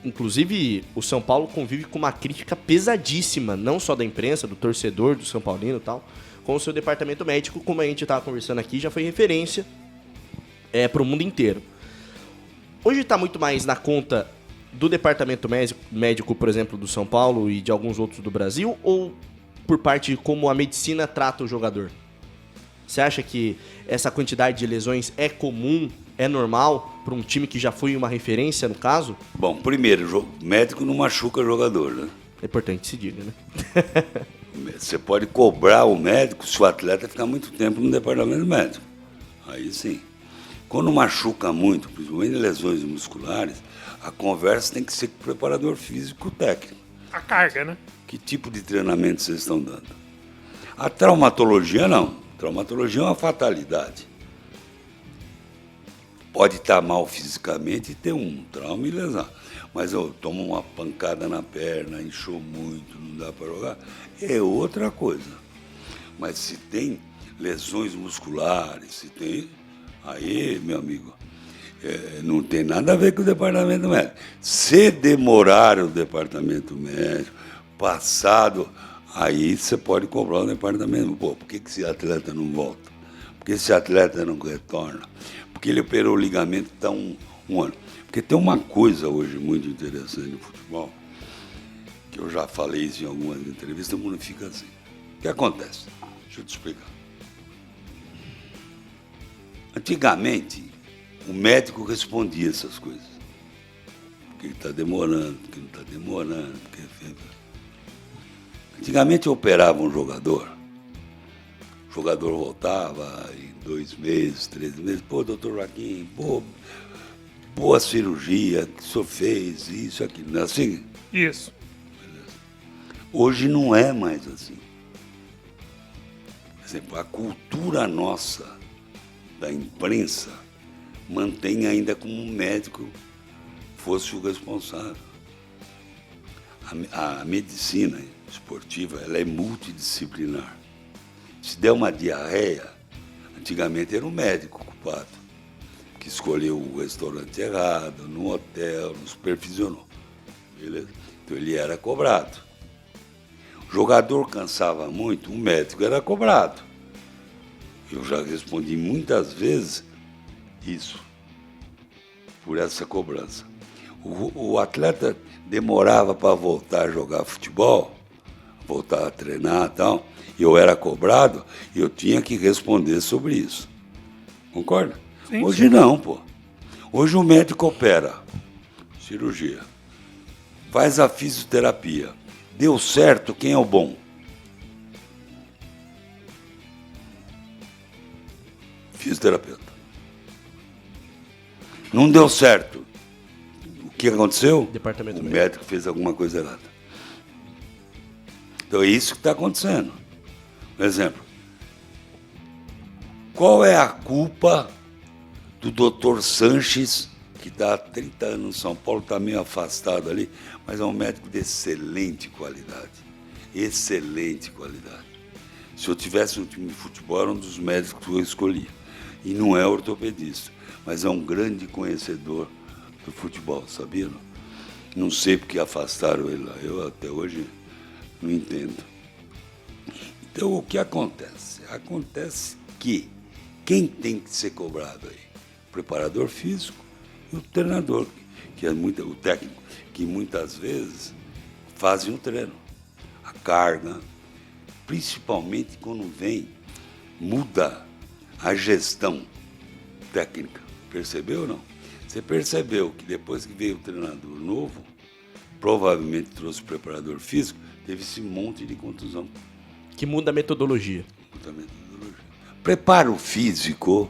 inclusive, o São Paulo convive com uma crítica pesadíssima, não só da imprensa, do torcedor, do São Paulino e tal, com o seu departamento médico, como a gente estava conversando aqui, já foi referência para o mundo inteiro. Hoje está muito mais na conta do departamento médico, por exemplo, do São Paulo e de alguns outros do Brasil, ou por parte de como a medicina trata o jogador? Você acha que essa quantidade de lesões é comum, é normal para um time que já foi uma referência no caso? Bom, primeiro, o médico não machuca o jogador, né? É importante que se diga, né? Você pode cobrar o médico se o atleta ficar muito tempo no departamento médico. Aí sim. Quando machuca muito, principalmente lesões musculares, a conversa tem que ser com o preparador físico técnico. A carga, né? Que tipo de treinamento vocês estão dando? A traumatologia, não. Traumatologia é uma fatalidade. Pode estar mal fisicamente e ter um trauma e lesão. Mas eu tomo uma pancada na perna, inchou muito, não dá para jogar, é outra coisa. Mas se tem lesões musculares, se tem... Aí, meu amigo, não tem nada a ver com o departamento médico. Se demorar o departamento médico, passado, aí você pode cobrar o departamento. Pô, por que esse atleta não volta? Por que esse atleta não retorna? Porque ele operou o ligamento está um ano. Porque tem uma coisa hoje muito interessante no futebol, que eu já falei isso em algumas entrevistas, o mundo fica assim. O que acontece? Deixa eu te explicar. Antigamente, o médico respondia essas coisas. Porque ele está demorando, porque não está demorando. Antigamente eu operava um jogador, o jogador voltava em 2 meses, 3 meses, pô, doutor Joaquim, boa cirurgia que o senhor fez, isso, aquilo, não é assim? Isso. Hoje não é mais assim. Por exemplo, a cultura nossa da imprensa mantém ainda como um médico fosse o responsável. A medicina esportiva ela é multidisciplinar. Se der uma diarreia, antigamente era o médico culpado, que escolheu o restaurante errado, no hotel, não supervisionou. Beleza? Então ele era cobrado. O jogador cansava muito, o médico era cobrado. Eu já respondi muitas vezes isso, por essa cobrança. O atleta demorava para voltar a jogar futebol, voltar a treinar e tal, e eu era cobrado e eu tinha que responder sobre isso. Concorda? Sim, Hoje não, pô. Hoje o médico opera, cirurgia, faz a fisioterapia. Deu certo, quem é o bom? Fisioterapeuta. Não deu certo. O que aconteceu? Departamento O médico. médico fez alguma coisa errada. Então é isso que está acontecendo. Por exemplo, qual é a culpa do Dr. Sanches, que está há 30 anos em São Paulo, está meio afastado ali, mas é um médico de excelente qualidade. Excelente qualidade. Se eu tivesse um time de futebol, era um dos médicos que eu escolhia. E não é ortopedista, mas é um grande conhecedor do futebol, sabia? Não sei porque afastaram ele lá. Eu até hoje não entendo. Então, o que acontece? Acontece que quem tem que ser cobrado aí? O preparador físico e o treinador, que é o técnico, que muitas vezes fazem o treino. A carga, principalmente quando muda a gestão técnica. Percebeu ou não? Você percebeu que depois que veio o treinador novo, provavelmente trouxe o preparador físico, teve esse monte de contusão. Que muda a metodologia. Muda a metodologia. Preparo físico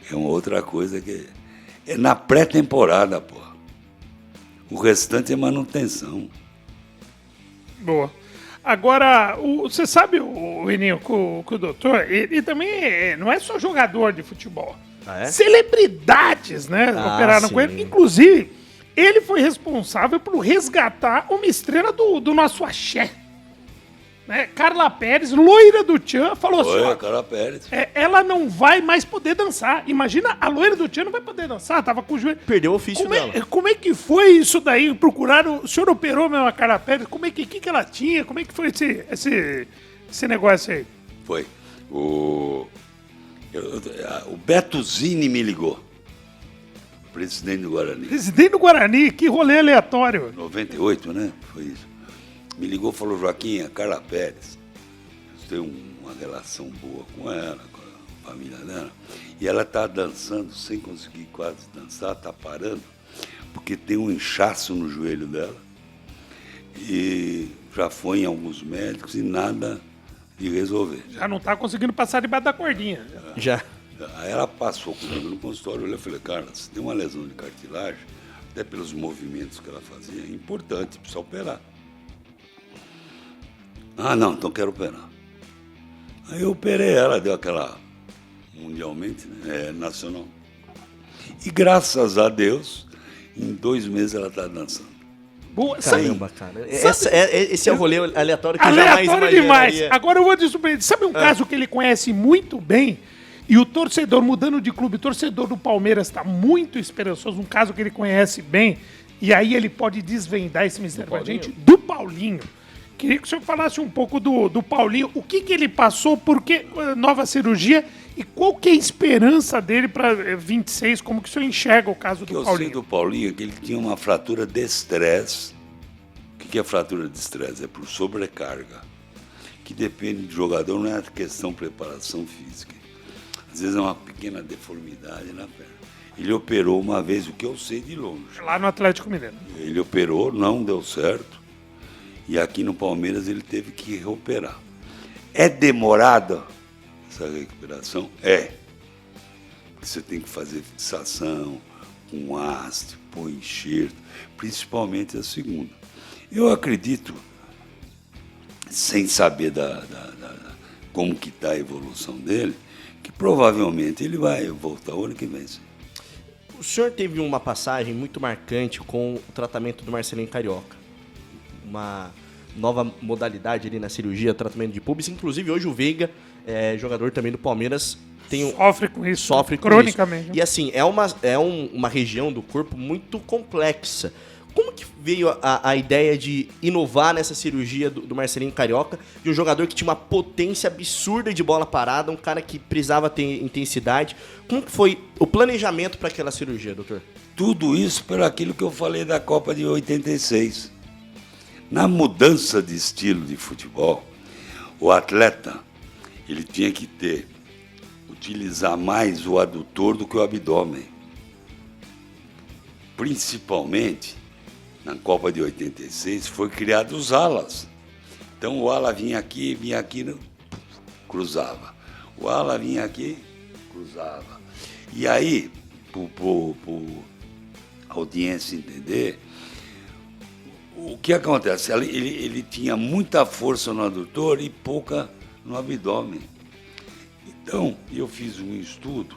é uma outra coisa que é na pré-temporada, pô. O restante é manutenção. Boa. Agora, você sabe, o Eninho, que o doutor, ele também não é só jogador de futebol. Ah, é? Celebridades, né? Operaram sim. com ele. Inclusive, ele foi responsável por resgatar uma estrela do nosso axé. Né? Carla Pérez, loira do Tchan, falou assim: ó, Carla Pérez. ela não vai mais poder dançar. Imagina, a loira do Tchan não vai poder dançar, tava com o joelho. Perdeu o ofício dela. Como é que foi isso daí? Procuraram, o senhor operou mesmo a Carla Pérez? Como é que ela tinha? Como é que foi esse negócio aí? Foi. O Beto Zini me ligou. Presidente do Guarani. Presidente do Guarani, que rolê aleatório. 98, né? Foi isso. Me ligou e falou: Joaquim, a Carla Pérez, eu tenho uma relação boa com ela, com a família dela, e ela está dançando sem conseguir quase dançar, está parando, porque tem um inchaço no joelho dela, e já foi em alguns médicos e nada de resolver. Já não tá conseguindo passar debaixo da cordinha. Já. Aí ela passou comigo no consultório, eu falei: Carla, você tem uma lesão de cartilagem, até pelos movimentos que ela fazia, é importante, precisa operar. Ah, não, então quero operar. Aí eu operei ela, deu aquela mundialmente, né? Nacional. E graças a Deus, em 2 meses ela está dançando. Boa, Caramba, cara. Esse é o rolê aleatório que eu jamais aleatório imaginaria. demais. Agora eu vou descobrir. Sabe um caso que ele conhece muito bem? E o torcedor, mudando de clube, o torcedor do Palmeiras está muito esperançoso. Um caso que ele conhece bem. E aí ele pode desvendar esse mistério pra gente. Do Paulinho. Queria que o senhor falasse um pouco do Paulinho. O que ele passou, por que nova cirurgia e qual que é a esperança dele para 26? Como que o senhor enxerga o caso do Eu Paulinho? sei do Paulinho que ele tinha uma fratura de estresse. O que é fratura de estresse? É por sobrecarga. Que depende do jogador, não é questão de preparação física. Às vezes é uma pequena deformidade na perna. Ele operou uma vez, o que eu sei de longe. Lá no Atlético Mineiro. Ele operou, não deu certo. E aqui no Palmeiras ele teve que reoperar. É demorada essa recuperação? É. Você tem que fazer fixação, com haste, pôr enxerto, principalmente a segunda. Eu acredito, sem saber como que está a evolução dele, que provavelmente ele vai voltar o ano que vem. Sim. O senhor teve uma passagem muito marcante com o tratamento do Marcelinho Carioca. Uma nova modalidade ali na cirurgia, tratamento de pubis. Inclusive, hoje o Veiga, jogador também do Palmeiras, sofre com isso. Sofre com cronicamente. Isso. E assim, é uma região do corpo muito complexa. Como que veio a ideia de inovar nessa cirurgia do Marcelinho Carioca, de um jogador que tinha uma potência absurda de bola parada, um cara que precisava ter intensidade? Como que foi o planejamento para aquela cirurgia, doutor? Tudo isso por aquilo que eu falei da Copa de 86. Na mudança de estilo de futebol, o atleta ele tinha que utilizar mais o adutor do que o abdômen. principalmente na Copa de 86, foi criado os alas. Então o ala vinha aqui, cruzava. O ala vinha aqui, cruzava. E aí, a audiência entender, o que acontece? Ele tinha muita força no adutor e pouca no abdômen. Então, eu fiz um estudo,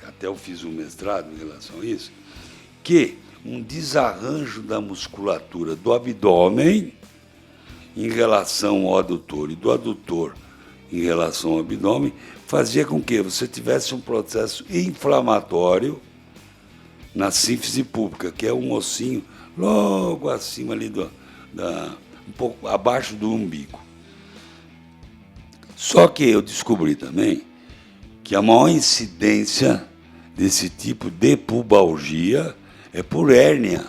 até eu fiz um mestrado em relação a isso, que um desarranjo da musculatura do abdômen em relação ao adutor e do adutor em relação ao abdômen fazia com que você tivesse um processo inflamatório na sínfise pública, que é um ossinho logo acima ali um pouco abaixo do umbigo. Só que eu descobri também que a maior incidência desse tipo de pubalgia é por hérnia.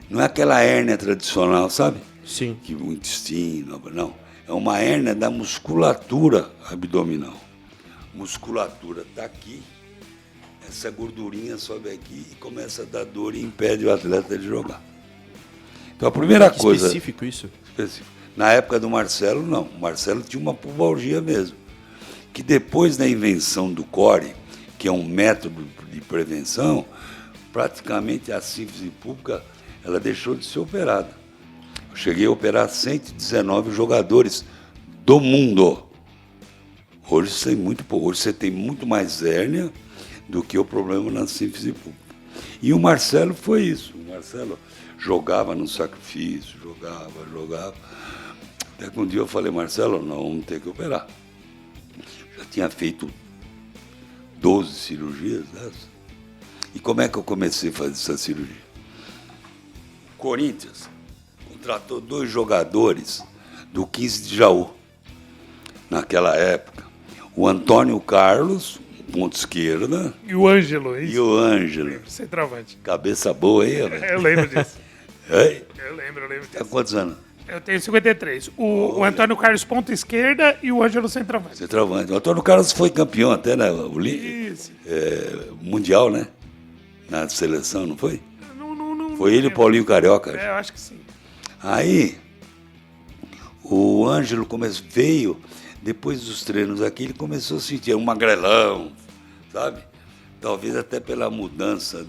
Não é aquela hérnia tradicional, sabe? Sim. Que o intestino, não. É uma hérnia da musculatura abdominal. Musculatura está aqui, essa gordurinha sobe aqui e começa a dar dor e impede o atleta de jogar. Então a primeira coisa... Específico isso? Específico. Na época do Marcelo, não. O Marcelo tinha uma pubalgia mesmo. Que depois da invenção do CORE, que é um método de prevenção, praticamente a sínfise pública ela deixou de ser operada. Eu cheguei a operar 119 jogadores do mundo. Hoje você tem muito mais hérnia do que o problema na sínfise pública. E o Marcelo foi isso. O Marcelo jogava no sacrifício, jogava. Até que um dia eu falei, Marcelo, nós vamos ter que operar. Já tinha feito 12 cirurgias dessas. E como é que eu comecei a fazer essa cirurgia? Corinthians contratou 2 jogadores do 15 de Jaú, naquela época. O Antônio Carlos, ponta esquerda. E o Ângelo, isso? E o Ângelo. Centroavante. Cabeça boa aí, velho. Eu lembro disso. Ei? Eu lembro Tem disso. quantos anos? Eu tenho 53. O Antônio Carlos, ponta esquerda, e o Ângelo, centroavante. Centroavante. O Antônio Carlos foi campeão até, né? Isso. Mundial, né? Na seleção, não foi? Não, Foi ele e o Paulinho Carioca. eu acho que sim. Aí, o Ângelo veio, depois dos treinos aqui, ele começou a sentir um magrelão, sabe? Talvez até pela mudança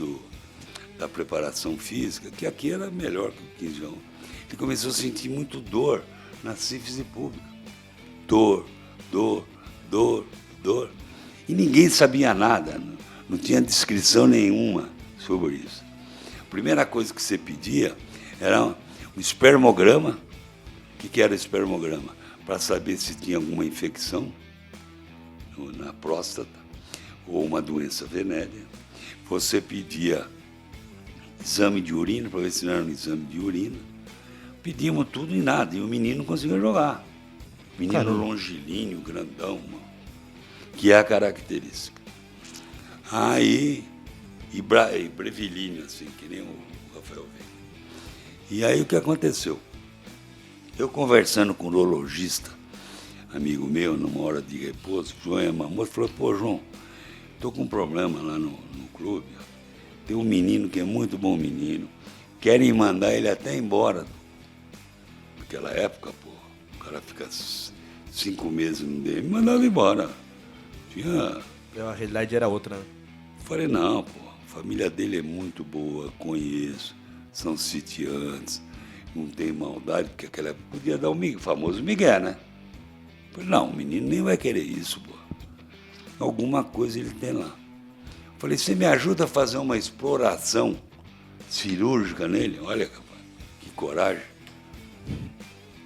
da preparação física, que aqui era melhor que o 15 anos. Ele começou a sentir muito dor na sínfise pública. Dor. E ninguém sabia nada, não tinha descrição nenhuma sobre isso. A primeira coisa que você pedia era um espermograma. O que era espermograma? Para saber se tinha alguma infecção na próstata ou uma doença venérea. Você pedia exame de urina, para ver se não era um exame de urina. Pedimos tudo e nada, e o menino não conseguia jogar. Menino longilíneo, grandão, que é a característica. Aí, e brevilíneo, assim, que nem o Rafael veio. E aí o que aconteceu? Eu conversando com o urologista, amigo meu, numa hora de repouso, João Yamamoto, falou, pô, João, estou com um problema lá no clube, tem um menino que é muito bom menino, querem mandar ele até embora. Naquela época, pô, o cara fica 5 meses no DM, me mandava embora. A realidade era outra, né? Falei, não, pô, a família dele é muito boa, conheço, são sitiantes, não tem maldade, porque aquela época podia dar o famoso migué, né? Falei, não, o menino nem vai querer isso, pô. Alguma coisa ele tem lá. Falei, você me ajuda a fazer uma exploração cirúrgica nele? Olha, rapaz, que coragem.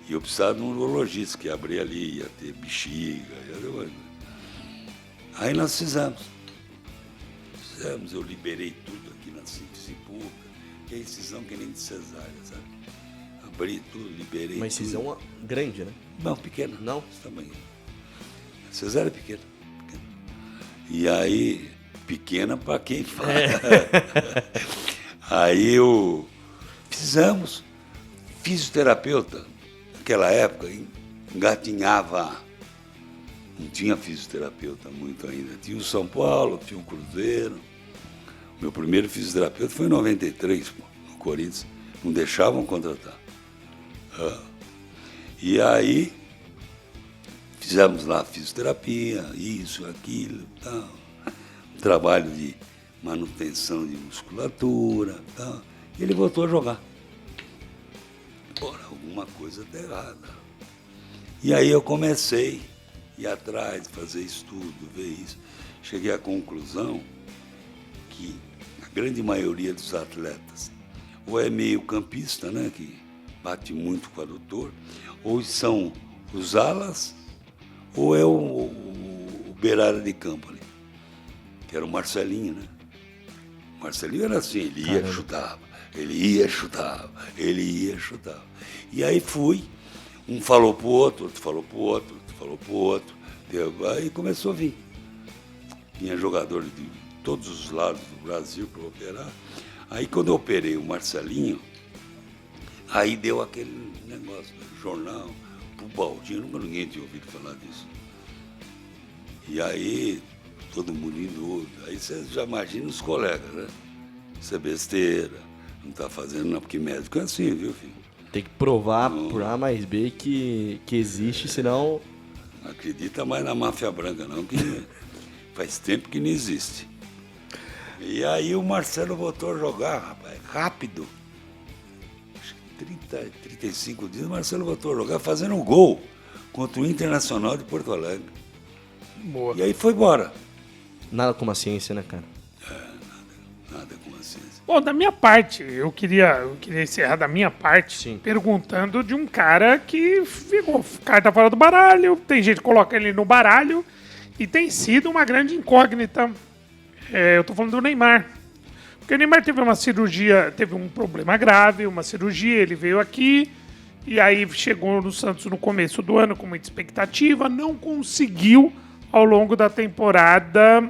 E eu precisava de um urologista que ia abrir ali, ia ter bexiga. Aí nós fizemos, eu liberei tudo aqui na síntese pública, que é incisão que nem de cesárea, sabe? Abri tudo, liberei. Uma incisão tudo. grande, né? Não, pequena. Não? Esse tamanho. Cesárea é pequena. E aí, pequena para quem faz. Aí fizemos. Fisioterapeuta, naquela época, engatinhava Não tinha fisioterapeuta muito ainda. Tinha o São Paulo, tinha o Cruzeiro. Meu primeiro fisioterapeuta foi em 93, pô, no Corinthians. Não deixavam contratar. E aí, fizemos lá fisioterapia, isso, aquilo, tal. Um trabalho de manutenção de musculatura, tal. E ele voltou a jogar. Ora, alguma coisa está errada. E aí eu comecei a ir atrás, fazer estudo, ver isso. Cheguei à conclusão que a grande maioria dos atletas ou é meio campista, né, que bate muito com o adutor, ou são os alas, ou é o beirada de campo ali, que era o Marcelinho, né? O Marcelinho era assim, ele ia, chutava, ele ia, chutava, ele ia, chutava. E aí fui, um falou pro outro, outro falou pro outro, outro falou pro outro, aí começou a vir. Tinha jogador de todos os lados do Brasil para operar. Aí quando eu operei o Marcelinho, aí deu aquele negócio do jornal, pro Baldinho, nunca ninguém tinha ouvido falar disso. E aí, todo mundo indo, aí você já imagina os colegas, né? Isso é besteira, não tá fazendo não, porque médico é assim, viu, filho? Tem que provar por A mais B que existe, senão... Não acredita mais na máfia branca não, que faz tempo que não existe. E aí o Marcelo voltou a jogar, rapaz, rápido. Acho que 35 dias o Marcelo voltou a jogar, fazendo um gol contra o Internacional de Porto Alegre. Boa. E aí foi embora. Nada como a ciência, né, cara? Nada com a ciência. Bom, da minha parte, eu queria encerrar da minha parte Sim. perguntando de um cara que ficou carta fora do baralho, tem gente que coloca ele no baralho e tem sido uma grande incógnita. Eu tô falando do Neymar. Porque o Neymar teve uma cirurgia, teve um problema grave, uma cirurgia, ele veio aqui e aí chegou no Santos no começo do ano com muita expectativa, não conseguiu ao longo da temporada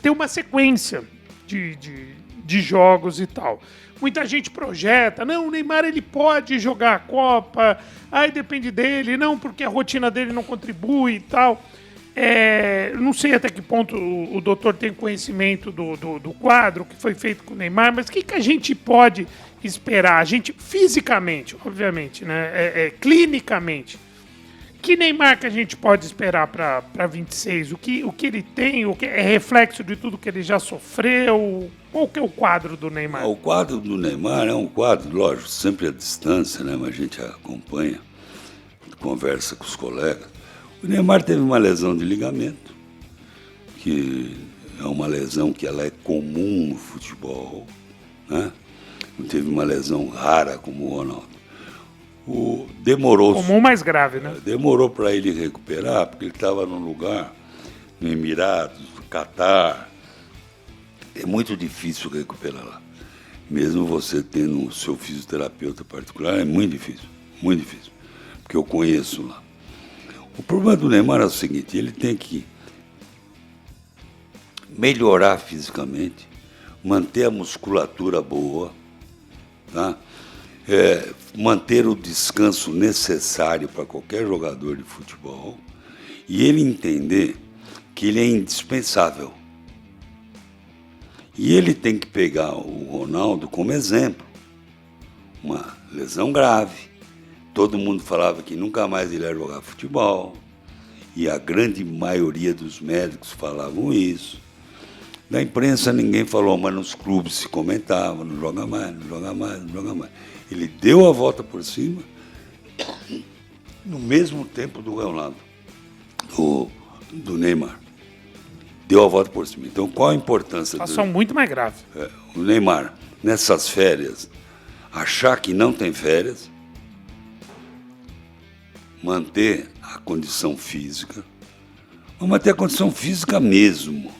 ter uma sequência de jogos e tal. Muita gente projeta, não, o Neymar ele pode jogar a Copa, aí depende dele, não, porque a rotina dele não contribui e tal. Não sei até que ponto o doutor tem conhecimento do quadro que foi feito com o Neymar, mas o que a gente pode esperar? A gente, fisicamente, obviamente, né? Clinicamente, que Neymar que a gente pode esperar para 26? O que ele tem? O que é reflexo de tudo que ele já sofreu? Qual que é o quadro do Neymar? O quadro do Neymar é um quadro, lógico, sempre à distância, né? Mas a gente acompanha, conversa com os colegas. O Neymar teve uma lesão de ligamento, que é uma lesão que ela é comum no futebol, né? Não teve uma lesão rara como o Ronaldo. Demorou. Comum mais grave, né? Demorou para ele recuperar, porque ele estava num lugar, no Emirados, no Catar. É muito difícil recuperar lá. Mesmo você tendo o seu fisioterapeuta particular, é muito difícil, porque eu conheço lá. O problema do Neymar é o seguinte, ele tem que melhorar fisicamente, manter a musculatura boa, tá? Manter o descanso necessário para qualquer jogador de futebol e ele entender que ele é indispensável. E ele tem que pegar o Ronaldo como exemplo. Uma lesão grave. Todo mundo falava que nunca mais ele ia jogar futebol. E a grande maioria dos médicos falavam isso. Na imprensa ninguém falou, mas nos clubes se comentava, não joga mais, não joga mais, não joga mais. Ele deu a volta por cima no mesmo tempo do Ronaldo, do Neymar. Deu a volta por cima. Então, qual a importância do Situação muito mais grave. o Neymar, nessas férias, achar que não tem férias, manter a condição física, manter a condição física mesmo,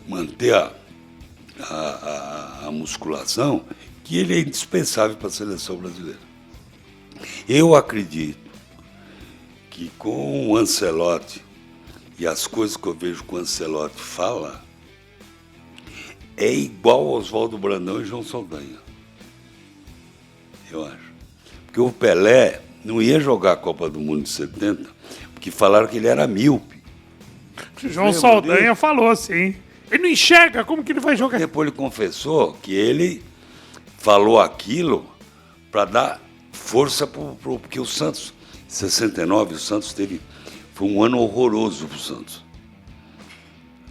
manter a musculação, que ele é indispensável para a seleção brasileira. Eu acredito que com o Ancelotti e as coisas que eu vejo que o Ancelotti fala, é igual ao Oswaldo Brandão e João Saldanha. Eu acho. Porque o Pelé não ia jogar a Copa do Mundo de 70, que falaram que ele era míope. O João Saldanha falou assim. Ele não enxerga, como que ele vai jogar? Depois ele confessou que ele falou aquilo para dar força porque o Santos, em 69, o Santos foi um ano horroroso para o Santos.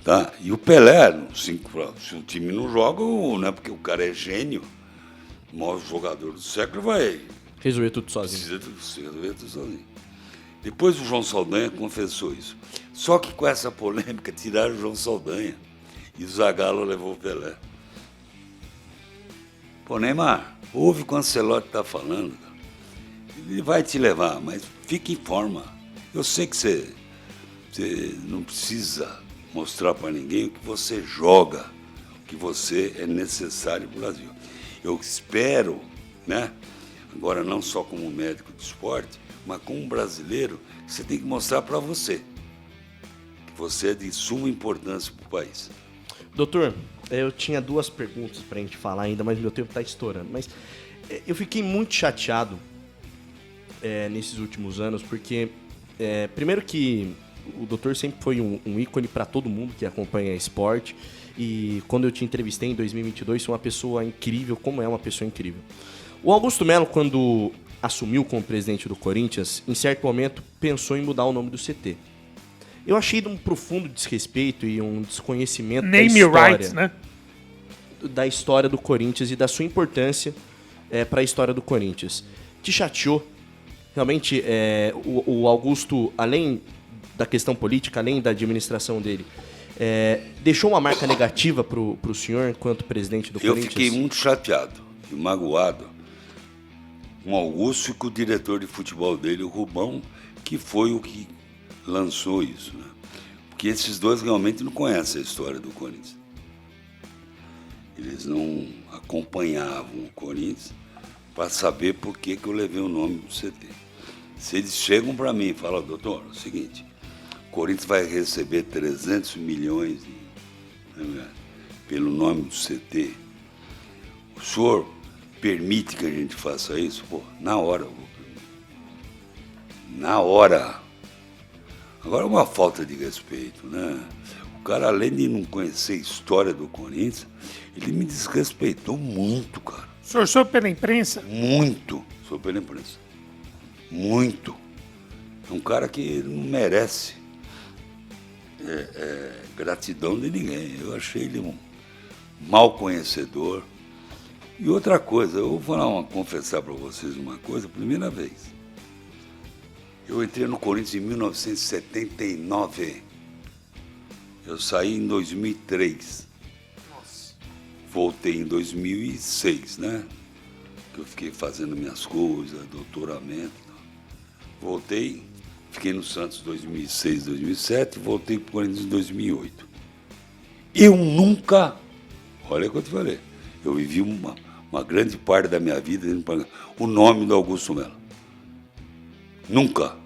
Tá? E o Pelé, se o time não joga, não é porque o cara é gênio, o maior jogador do século, vai resolver tudo sozinho. Resolver tudo sozinho. Depois o João Saldanha confessou isso. Só que com essa polêmica tiraram o João Saldanha e o Zagallo levou o Pelé. Pô, Neymar, ouve o que o Ancelotti está falando. Cara. Ele vai te levar, mas fique em forma. Eu sei que você não precisa mostrar para ninguém o que você joga, o que você é necessário para o Brasil. Eu espero, né? Agora não só como médico de esporte, mas como brasileiro, você tem que mostrar para você que você é de suma importância para o país. Doutor, eu tinha 2 perguntas para a gente falar ainda, mas meu tempo está estourando. Mas eu fiquei muito chateado nesses últimos anos, porque primeiro que o doutor sempre foi um ícone para todo mundo que acompanha esporte, e quando eu te entrevistei em 2022, foi uma pessoa incrível, como é uma pessoa incrível. O Augusto Melo, quando assumiu como presidente do Corinthians, em certo momento pensou em mudar o nome do CT. Eu achei de um profundo desrespeito e um desconhecimento da história, rights, né? Da história do Corinthians e da sua importância para a história do Corinthians. Te chateou? Realmente, o Augusto, além da questão política, além da administração dele, deixou uma marca negativa para o senhor enquanto presidente do Corinthians? Eu fiquei muito chateado e magoado com o Augusto e com o diretor de futebol dele, o Rubão, que foi o que lançou isso, né? Porque esses dois realmente não conhecem a história do Corinthians. Eles não acompanhavam o Corinthians para saber por que eu levei o nome do CT. Se eles chegam para mim e falam, doutor, é o seguinte, o Corinthians vai receber 300 milhões pelo nome do CT. O senhor permite que a gente faça isso? Pô, na hora eu vou permitir. Na hora. Agora é uma falta de respeito, né? O cara, além de não conhecer a história do Corinthians, ele me desrespeitou muito, cara. O senhor soube pela imprensa? Muito. Soube pela imprensa. Muito. É um cara que não merece gratidão de ninguém. Eu achei ele um mau conhecedor. E outra coisa, eu vou confessar para vocês uma coisa, primeira vez. Eu entrei no Corinthians em 1979. Eu saí em 2003. Nossa. Voltei em 2006, né? Que eu fiquei fazendo minhas coisas, doutoramento. Voltei, fiquei no Santos em 2006, 2007, voltei para o Corinthians em 2008. Eu nunca, olha o que eu te falei, eu vivi uma grande parte da minha vida o nome do Augusto Melo. Nunca.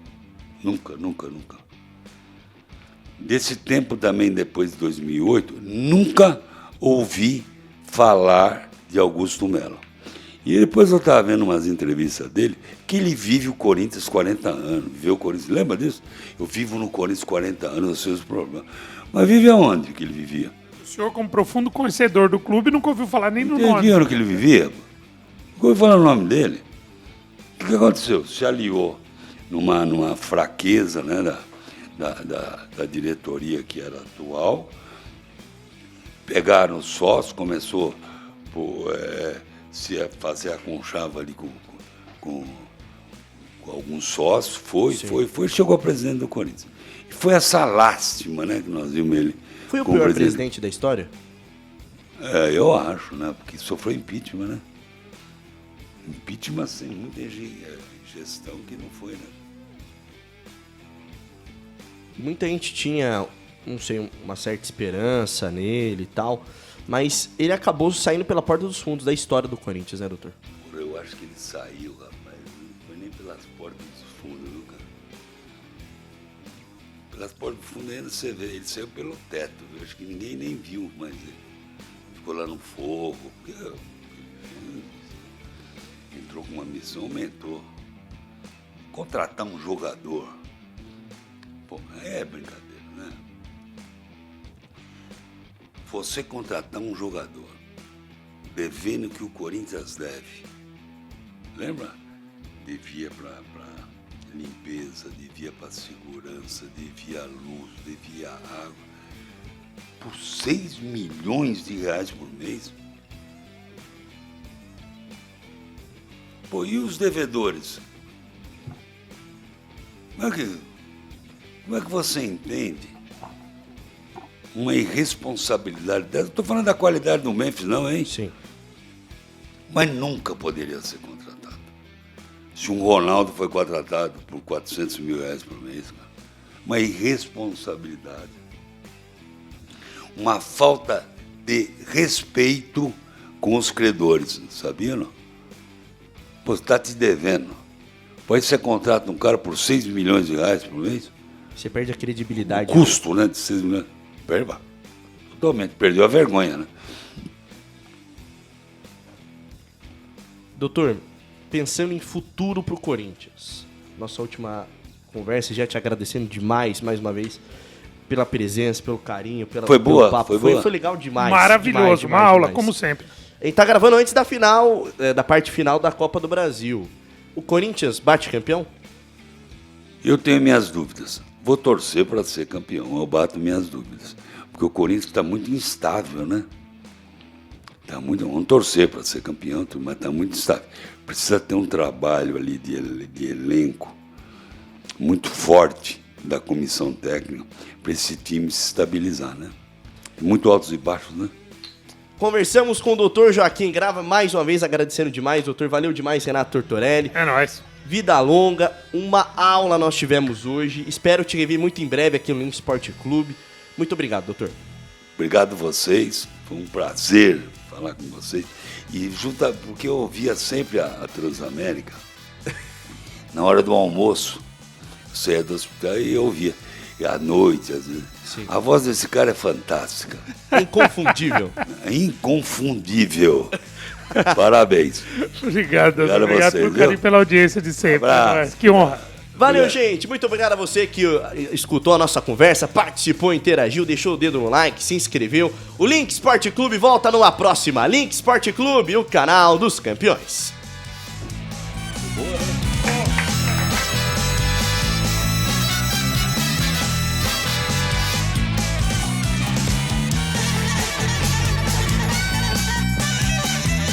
Desse tempo também, depois de 2008, nunca ouvi falar de Augusto Melo. E depois eu estava vendo umas entrevistas dele, que ele vive o Corinthians 40 anos, viveu o Corinthians, lembra disso? Eu vivo no Corinthians 40 anos, eu sei os problemas. Mas vive aonde que ele vivia? O senhor, como profundo conhecedor do clube, nunca ouviu falar nem no nome. Entendia no que ele vivia? Nunca ouvi falar o nome dele. O que aconteceu? Se aliou numa fraqueza, né, da diretoria que era atual, pegaram os sócios, começou se fazer a conchava ali com alguns sócios, foi, chegou a presidente do Corinthians. E foi essa lástima, né, que nós vimos ele. Foi o pior presidente da história? Eu acho, né, porque sofreu impeachment, né? Impeachment sem muita gestão que não foi, né? Muita gente tinha, não sei, uma certa esperança nele e tal, mas ele acabou saindo pela porta dos fundos da história do Corinthians, né, doutor? Eu acho que ele saiu, rapaz, não foi nem pelas portas dos fundos, viu, cara? Pelas portas dos fundos ainda você vê, ele saiu pelo teto, viu? Acho que ninguém nem viu, mas ele ficou lá no fogo, porque entrou com uma missão, aumentou. Contratar um jogador Pô, é brincadeira, né? Você contratar um jogador devendo que o Corinthians deve, lembra? Devia para limpeza, devia para segurança, devia luz, devia água, por 6 milhões de reais por mês. Pô, e os devedores? Como é que você entende uma irresponsabilidade dessa? Estou falando da qualidade do Memphis, não, hein? Sim. Mas nunca poderia ser contratado. Se um Ronaldo foi contratado por 400 mil reais por mês, cara. Uma irresponsabilidade. Uma falta de respeito com os credores, sabia, não? Pô, você está te devendo. Pode ser contrato um cara por 6 milhões de reais por mês? Você perde a credibilidade. O custo, né, de 6 milhões. Totalmente. Perdeu a vergonha, né? Doutor, pensando em futuro pro Corinthians, nossa última conversa, já te agradecendo demais, mais uma vez, pela presença, pelo carinho, Foi boa, pelo papo. foi boa. Foi legal demais. Maravilhoso, uma aula, como sempre. A gente tá gravando antes da final, da parte final da Copa do Brasil. O Corinthians bate campeão? Eu tenho minhas dúvidas. Vou torcer para ser campeão, eu bato minhas dúvidas. Porque o Corinthians está muito instável, né? Vamos torcer para ser campeão, mas está muito instável. Precisa ter um trabalho ali de elenco muito forte da comissão técnica para esse time se estabilizar, né? Muito altos e baixos, né? Conversamos com o doutor Joaquim Grava, mais uma vez agradecendo demais, doutor. Valeu demais, Renato Tortorelli. É nóis. Vida longa, uma aula nós tivemos hoje. Espero te rever muito em breve aqui no Link Sport Clube. Muito obrigado, doutor. Obrigado a vocês, foi um prazer falar com vocês. E porque eu ouvia sempre a Transamérica, na hora do almoço, eu saía do hospital e eu ouvia. E à noite, às vezes. Sim. A voz desse cara é fantástica. Inconfundível. É inconfundível. Parabéns. Obrigado Obrigado a pelo vocês, carinho viu? pela audiência de sempre. Abraço. Que honra. Valeu, Obrigado. gente. Muito obrigado a você que escutou a nossa conversa, participou, interagiu, deixou o dedo no like, se inscreveu. O Link Sport Clube volta numa próxima. Link Sport Clube, o canal dos campeões. Boa.